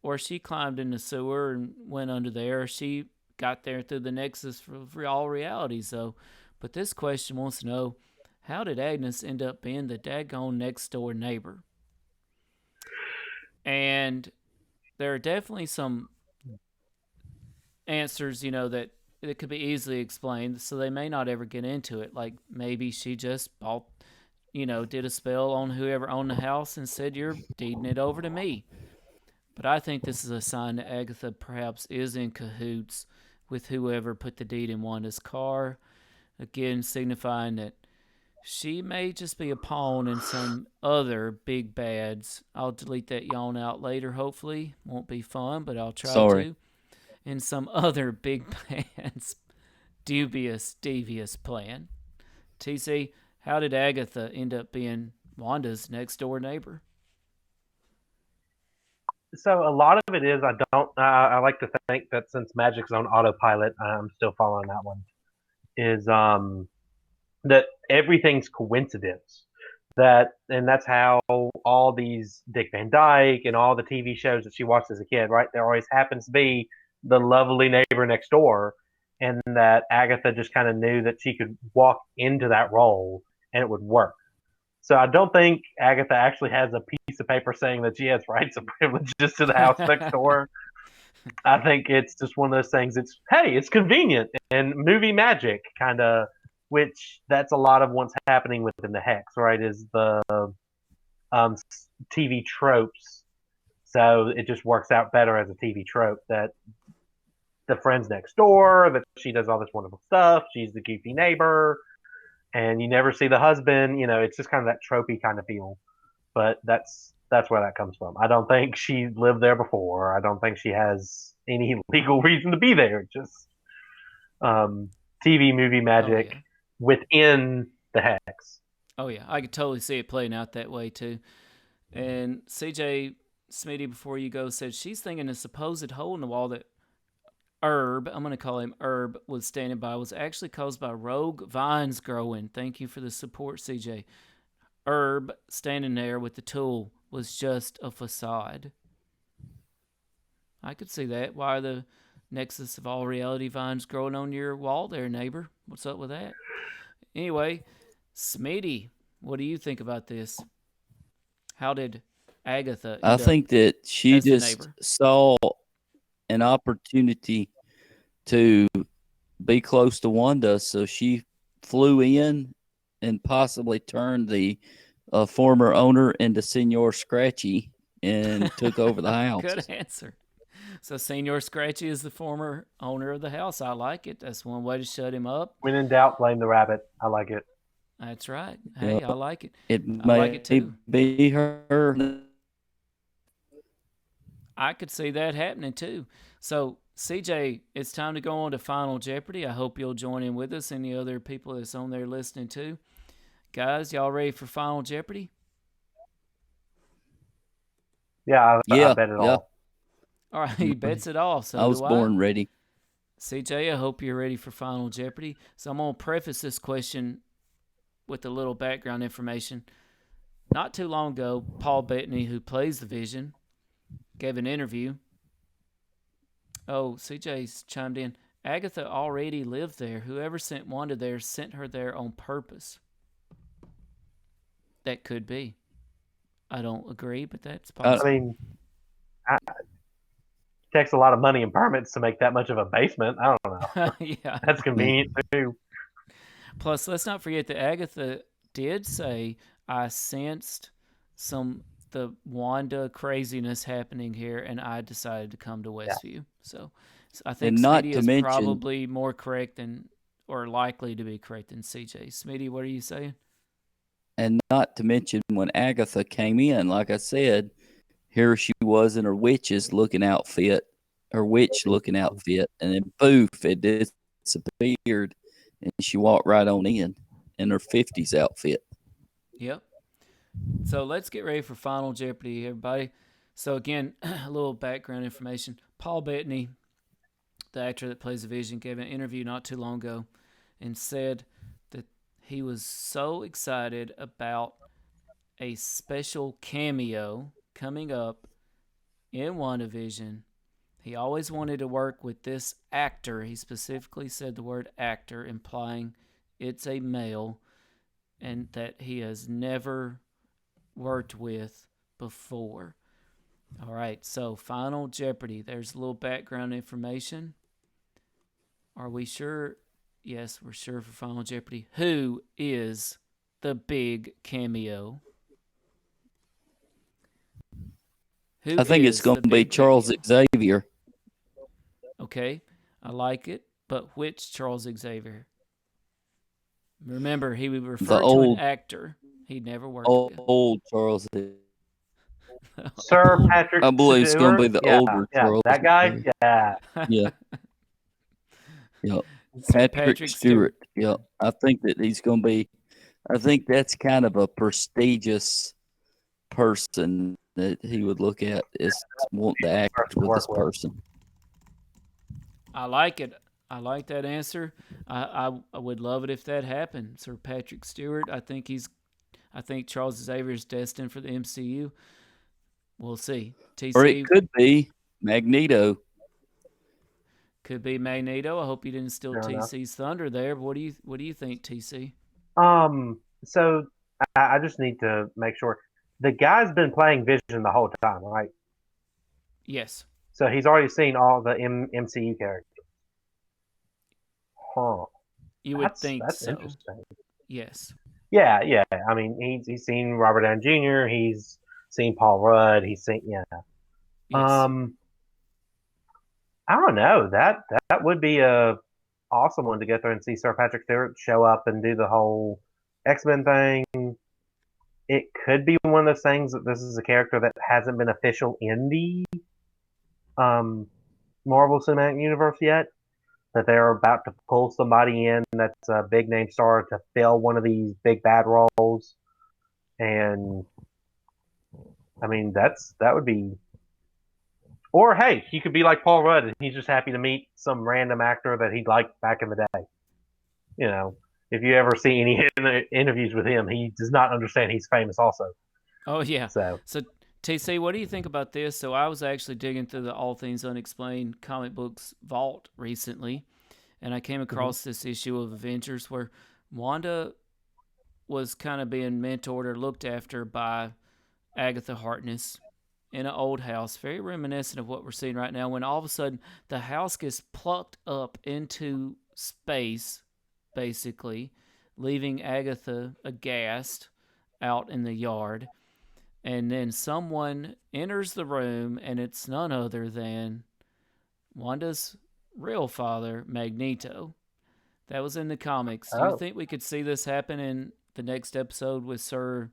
or she climbed in the sewer and went under there, or she got there through the Nexus of all realities, though. But this question wants to know, how did Agnes end up being the daggone next-door neighbor? And there are definitely some answers, that it could be easily explained, so they may not ever get into it. Like maybe she just bought, did a spell on whoever owned the house and said, you're deeding it over to me. But I think this is a sign that Agatha perhaps is in cahoots with whoever put the deed in Wanda's car, again signifying that she may just be a pawn in some other big bads. I'll delete that yawn out later, hopefully. Won't be fun, but I'll try to. In some other big bad's dubious, devious plan. TC, how did Agatha end up being Wanda's next door neighbor? So a lot of it is I like to think that since Magic's on autopilot, I'm still following that one. Is that everything's coincidence. And that's how all these Dick Van Dyke and all the TV shows that she watched as a kid, right? There always happens to be the lovely neighbor next door, and that Agatha just kind of knew that she could walk into that role and it would work. So I don't think Agatha actually has a piece of paper saying that she has rights and privileges to the house next door. I think it's just one of those things. It's convenient and movie magic kind of, which that's a lot of what's happening within the Hex, right? Is the TV tropes. So it just works out better as a TV trope that the friend's next door, that she does all this wonderful stuff. She's the goofy neighbor, and you never see the husband. It's just kind of that tropey kind of feel. But that's where that comes from. I don't think she lived there before. I don't think she has any legal reason to be there. Just TV movie magic within the Hex. Oh, yeah. I could totally see it playing out that way, too. And CJ Smitty, before you go, said she's thinking a supposed hole in the wall that Herb, I'm going to call him Herb, was standing by was actually caused by rogue vines growing. Thank you for the support, CJ. Herb standing there with the tool was just a facade. I could see that. Why are the Nexus of All Reality vines growing on your wall there, neighbor? What's up with that? Anyway, Smitty, what do you think about this? How did Agatha I think that she just saw an opportunity to be close to Wanda, so she flew in and possibly turned the former owner into Senor Scratchy and took over the house. Good answer. So Senor Scratchy is the former owner of the house. I like it. That's one way to shut him up. When in doubt, blame the rabbit. I like it. That's right. Hey, I like it. I like it too. Be her. I could see that happening too. So, CJ, it's time to go on to Final Jeopardy. I hope you'll join in with us. Any other people that's on there listening too. Guys, y'all ready for Final Jeopardy? Yeah, I bet it all. All right, he bets it all. So I was born ready. CJ, I hope you're ready for Final Jeopardy. So I'm going to preface this question with a little background information. Not too long ago, Paul Bettany, who plays the Vision, gave an interview. Oh, CJ's chimed in. Agatha already lived there. Whoever sent Wanda there sent her there on purpose. That could be. I don't agree, but that's possible. I mean, it takes a lot of money and permits to make that much of a basement. I don't know. Yeah. That's convenient too. Plus, let's not forget that Agatha did say, I sensed the Wanda craziness happening here, and I decided to come to Westview. Yeah. So I think Smitty is probably more correct or likely to be correct than CJ. Smitty, what are you saying? And not to mention when Agatha came in, like I said, here she was in her witch looking outfit, and then poof, it disappeared, and she walked right on in her 50s outfit. Yep. So let's get ready for Final Jeopardy, everybody. So again, a little background information. Paul Bettany, the actor that plays the Vision, gave an interview not too long ago and said that he was so excited about a special cameo coming up in WandaVision. He always wanted to work with this actor. He specifically said the word actor, implying it's a male, and that he has never worked with before. All right, so Final Jeopardy. There's a little background information. Are we sure? Yes, we're sure for Final Jeopardy. Who is the big cameo? I think it's going to be Charles Xavier. Okay, I like it. But which Charles Xavier? Remember, he would The refer to an actor. He never worked with. old Charles. Sir Patrick I believe it's going to be Stewart. the Yeah, older yeah, Charles. that guy. Yeah. Yeah. Yep. Sir Patrick Stewart. Yep. I think that he's going to be. I think that's kind of a prestigious person that he would look at is want to act with this person. I like it. I like that answer. I would love it if that happened. Sir Patrick Stewart. I think Charles Xavier is destined for the MCU. We'll see. TC, Or it could be Magneto. Could be Magneto. I hope you didn't steal Fair enough. TC's thunder there. But what do you think, TC? So I just need to make sure the guy's been playing Vision the whole time, right? Yes. So he's already seen all the MCU characters. Huh. You would think that's so. Interesting. Yes. Yeah. I mean, he's seen Robert Downey Jr. He's seen Paul Rudd. He's seen Yes. I don't know. That would be a awesome one to get there and see Sir Patrick Stewart show up and do the whole X-Men thing. It could be one of those things that this is a character that hasn't been official in the Marvel Cinematic Universe yet. That they're about to pull somebody in that's a big name star to fill one of these big bad roles. And I mean that would be. Or hey, he could be like Paul Rudd and he's just happy to meet some random actor that he liked back in the day. You know, if you ever see any interviews with him, he does not understand he's famous also. Oh yeah. So TC, what do you think about this? So I was actually digging through the All Things Unexplained comic books vault recently, and I came across this issue of Avengers where Wanda was kind of being mentored or looked after by Agatha Harkness in an old house, very reminiscent of what we're seeing right now, when all of a sudden the house gets plucked up into space, basically, leaving Agatha aghast out in the yard. And then someone enters the room, and it's none other than Wanda's real father, Magneto. That was in the comics. Do you think we could see this happen in the next episode with Sir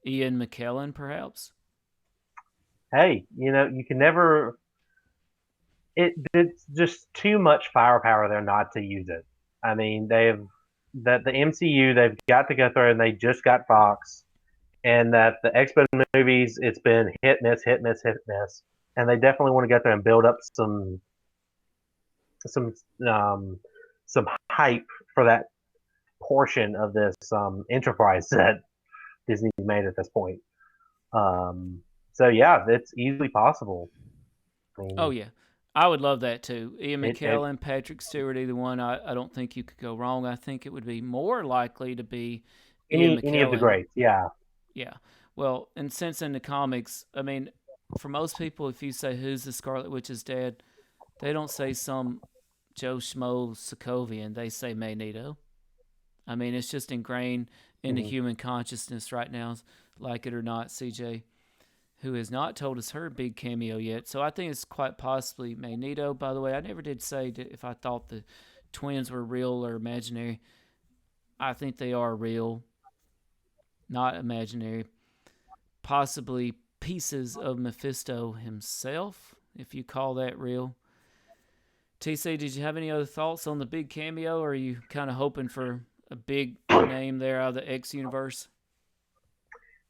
Ian McKellen, perhaps? Hey, you can never. It's just too much firepower there not to use it. I mean, the MCU, they've got to go through, and they just got Fox. And that the X-Men movies, it's been hit, miss, and they definitely want to get there and build up some hype for that portion of this enterprise that Disney's made at this point. So yeah, it's easily possible. I mean, oh yeah, I would love that too. Ian McKellen, Patrick Stewart, either one. I don't think you could go wrong. I think it would be more likely to be Ian McKellen. Any of the greats, yeah. Yeah. Well, and since in the comics, I mean, for most people, if you say who's the Scarlet Witch's dad, they don't say some Joe Schmo Sokovian. They say Magneto. I mean, it's just ingrained into human consciousness right now, like it or not. CJ, who has not told us her big cameo yet, so I think it's quite possibly Magneto. By the way, I never did say if I thought the twins were real or imaginary. I think they are real. Not imaginary, possibly pieces of Mephisto himself, if you call that real. TC, did you have any other thoughts on the big cameo, or are you kind of hoping for a big name there out of the X universe?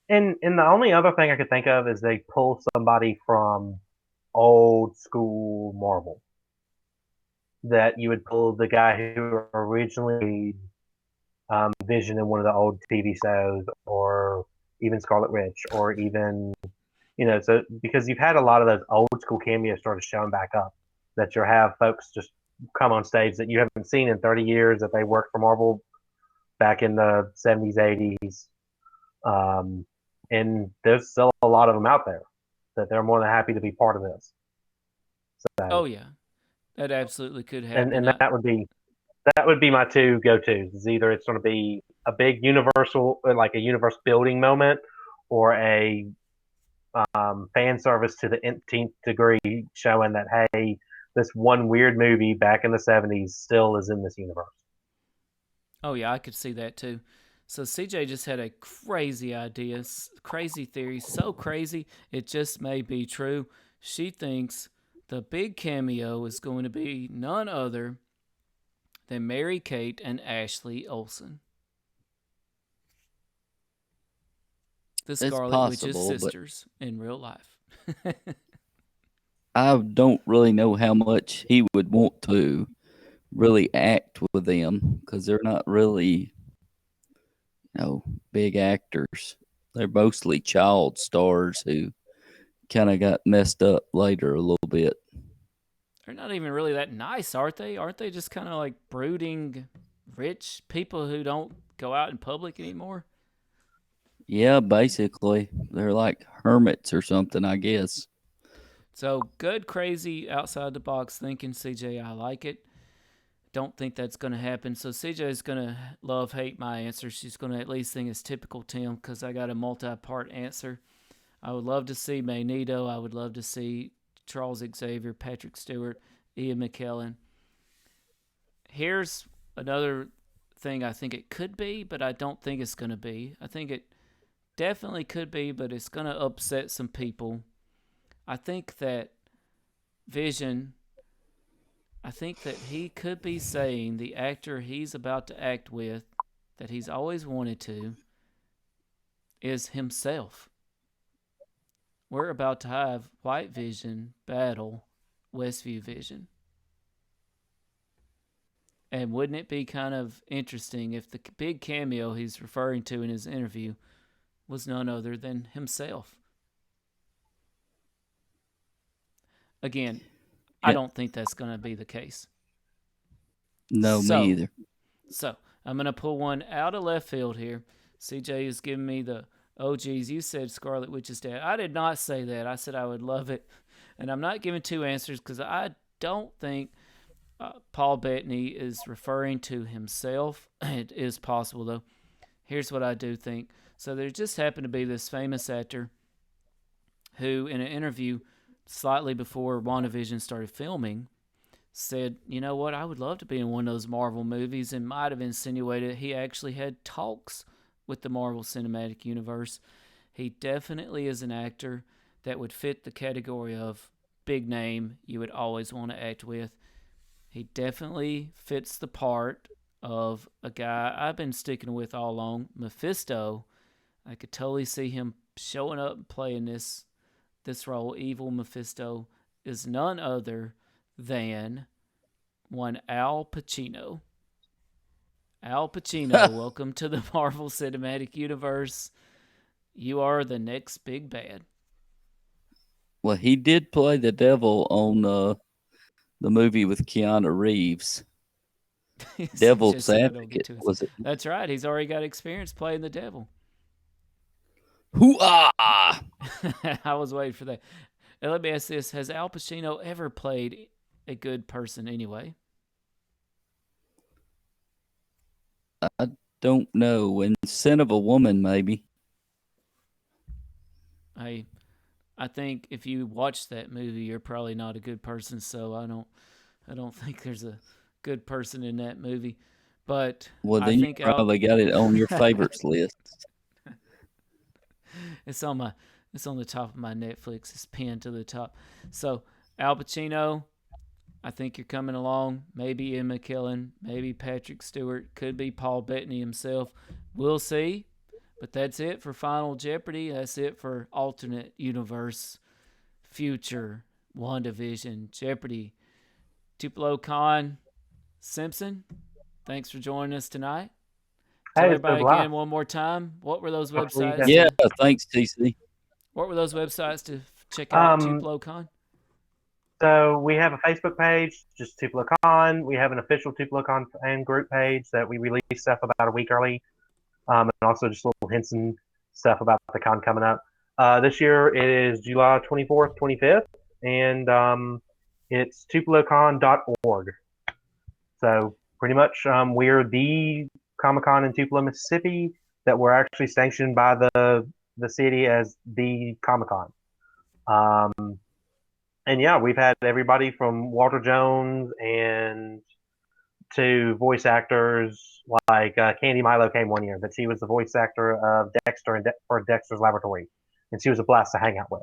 And the only other thing I could think of is they pull somebody from old school Marvel. That you would pull the guy who originally Vision in one of the old TV shows, or even Scarlet Witch, or even, so because you've had a lot of those old school cameos started showing back up, that you have folks just come on stage that you haven't seen in 30 years, that they worked for Marvel back in the 70s, 80s. And there's still a lot of them out there that they're more than happy to be part of this. So, oh, yeah. That absolutely could happen. And that would be my two go-tos. Is either it's going to be a big universal, like a universe building moment, or a fan service to the nth degree, showing that, hey, this one weird movie back in the 70s still is in this universe. Oh yeah, I could see that too. So CJ just had a crazy idea, crazy theory, so crazy it just may be true. She thinks the big cameo is going to be none other than Mary Kate and Ashley Olsen, the It's Scarlet Witch's possible, but sisters in real life. I don't really know how much he would want to really act with them because they're not really, big actors. They're mostly child stars who kind of got messed up later a little bit. They're not even really that nice, aren't they? Aren't they just kind of like brooding, rich people who don't go out in public anymore? Yeah, basically. They're like hermits or something, I guess. So good, crazy, outside the box thinking, CJ. I like it. Don't think that's going to happen. So CJ is going to hate my answer. She's going to at least think it's typical Tim because I got a multi-part answer. I would love to see Magneto. I would love to see Charles Xavier, Patrick Stewart, Ian McKellen. Here's another thing I think it could be, but I don't think it's going to be. I think it definitely could be, but it's going to upset some people. I think that Vision, I think that he could be saying the actor he's about to act with, that he's always wanted to, is himself. We're about to have White Vision battle Westview Vision. And wouldn't it be kind of interesting if the big cameo he's referring to in his interview was none other than himself? Again, I don't think that's going to be the case. No, me either. So, I'm going to pull one out of left field here. CJ is giving me the, oh, geez, you said Scarlet Witch's dad. I did not say that. I said I would love it. And I'm not giving two answers because I don't think Paul Bettany is referring to himself. It is possible, though. Here's what I do think. So there just happened to be this famous actor who, in an interview slightly before WandaVision started filming, said, you know what, I would love to be in one of those Marvel movies, and might have insinuated he actually had talks with the Marvel Cinematic Universe. He definitely is an actor that would fit the category of big name you would always want to act with. He definitely fits the part of a guy I've been sticking with all along, Mephisto. I could totally see him showing up and playing this role. Evil Mephisto is none other than one Al Pacino. Al Pacino, welcome to the Marvel Cinematic Universe. You are the next big bad. Well, he did play the devil on the movie with Keanu Reeves. Devil's Advocate, was it? That's right. He's already got experience playing the devil. Hoo-ah! I was waiting for that. And let me ask this. Has Al Pacino ever played a good person anyway? I don't know. In Sin of a Woman, maybe. I think if you watch that movie, you're probably not a good person. So I don't think there's a good person in that movie. But well, then I you think probably got it on your favorites list. It's on the top of my Netflix. It's pinned to the top. So Al Pacino, I think you're coming along. Maybe Ian McKellen, maybe Patrick Stewart, could be Paul Bettany himself. We'll see. But that's it for Final Jeopardy. That's it for Alternate Universe, Future, WandaVision, Jeopardy. TupeloCon, Simpson, thanks for joining us tonight. Tell everybody again one more time. What were those websites? Yeah, thanks, TC. What were those websites to check out TupeloCon? So we have a Facebook page, just TupeloCon. We have an official TupeloCon fan group page that we release stuff about a week early, and also just little hints and stuff about the con coming up. This year it is July 24th, 25th, and it's TupeloCon.org. So pretty much we're the Comic-Con in Tupelo, Mississippi, that we're actually sanctioned by the city as the Comic-Con. And yeah, we've had everybody from Walter Jones and to voice actors like Candy Milo came one year, that she was the voice actor of Dexter for Dexter's Laboratory, and she was a blast to hang out with.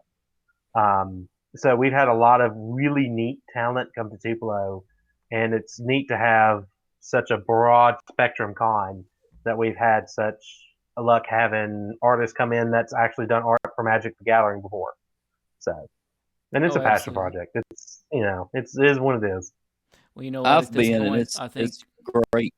So we've had a lot of really neat talent come to Tupelo, and it's neat to have such a broad spectrum con that we've had such a luck having artists come in that's actually done art for Magic the Gathering before. So, and it's a passion project. It's it is what it is. Well, you know, I've been, and it's great.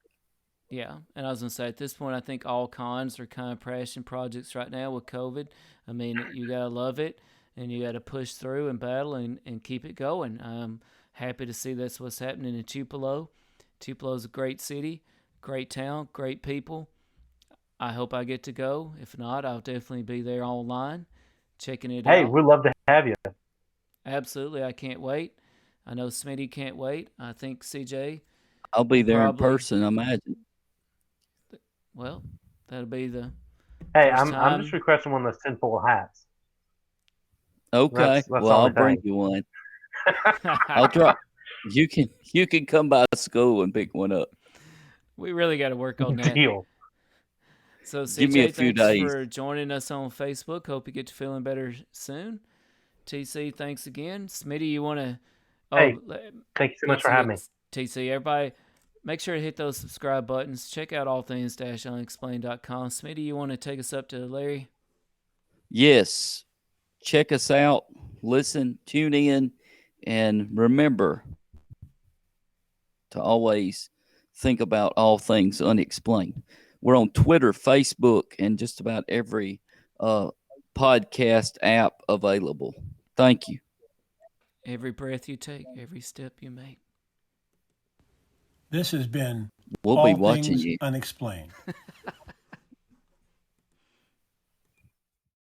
Yeah, and I was gonna say at this point, I think all cons are kind of passion projects right now with COVID. I mean, you gotta love it, and you gotta push through and battle and keep it going. I'm happy to see that's what's happening in Tupelo. Tupelo's a great city, great town, great people. I hope I get to go. If not, I'll definitely be there online, checking it out. Hey, we'd love to have you. Absolutely, I can't wait. I know Smitty can't wait. I think CJ. I'll be there in person, I imagine. Well, that'll be the. Hey, I'm just requesting one of those tinfoil hats. Okay, that's I'll bring you one. I'll drop. You can come by school and pick one up. We really got to work on that. Deal. So CJ, give me a few days for joining us on Facebook. Hope you get to feeling better soon. TC, thanks again. Smitty, you want to? Hey, thank you so much for having me. TC, everybody, make sure to hit those subscribe buttons. Check out allthings-unexplained.com. Smitty, you want to take us up to Larry? Yes. Check us out. Listen, tune in, and remember to always think about all things unexplained. We're on Twitter, Facebook, and just about every podcast app available. Thank you. Every breath you take, every step you make. This has been We'll All be watching Things you. Unexplained.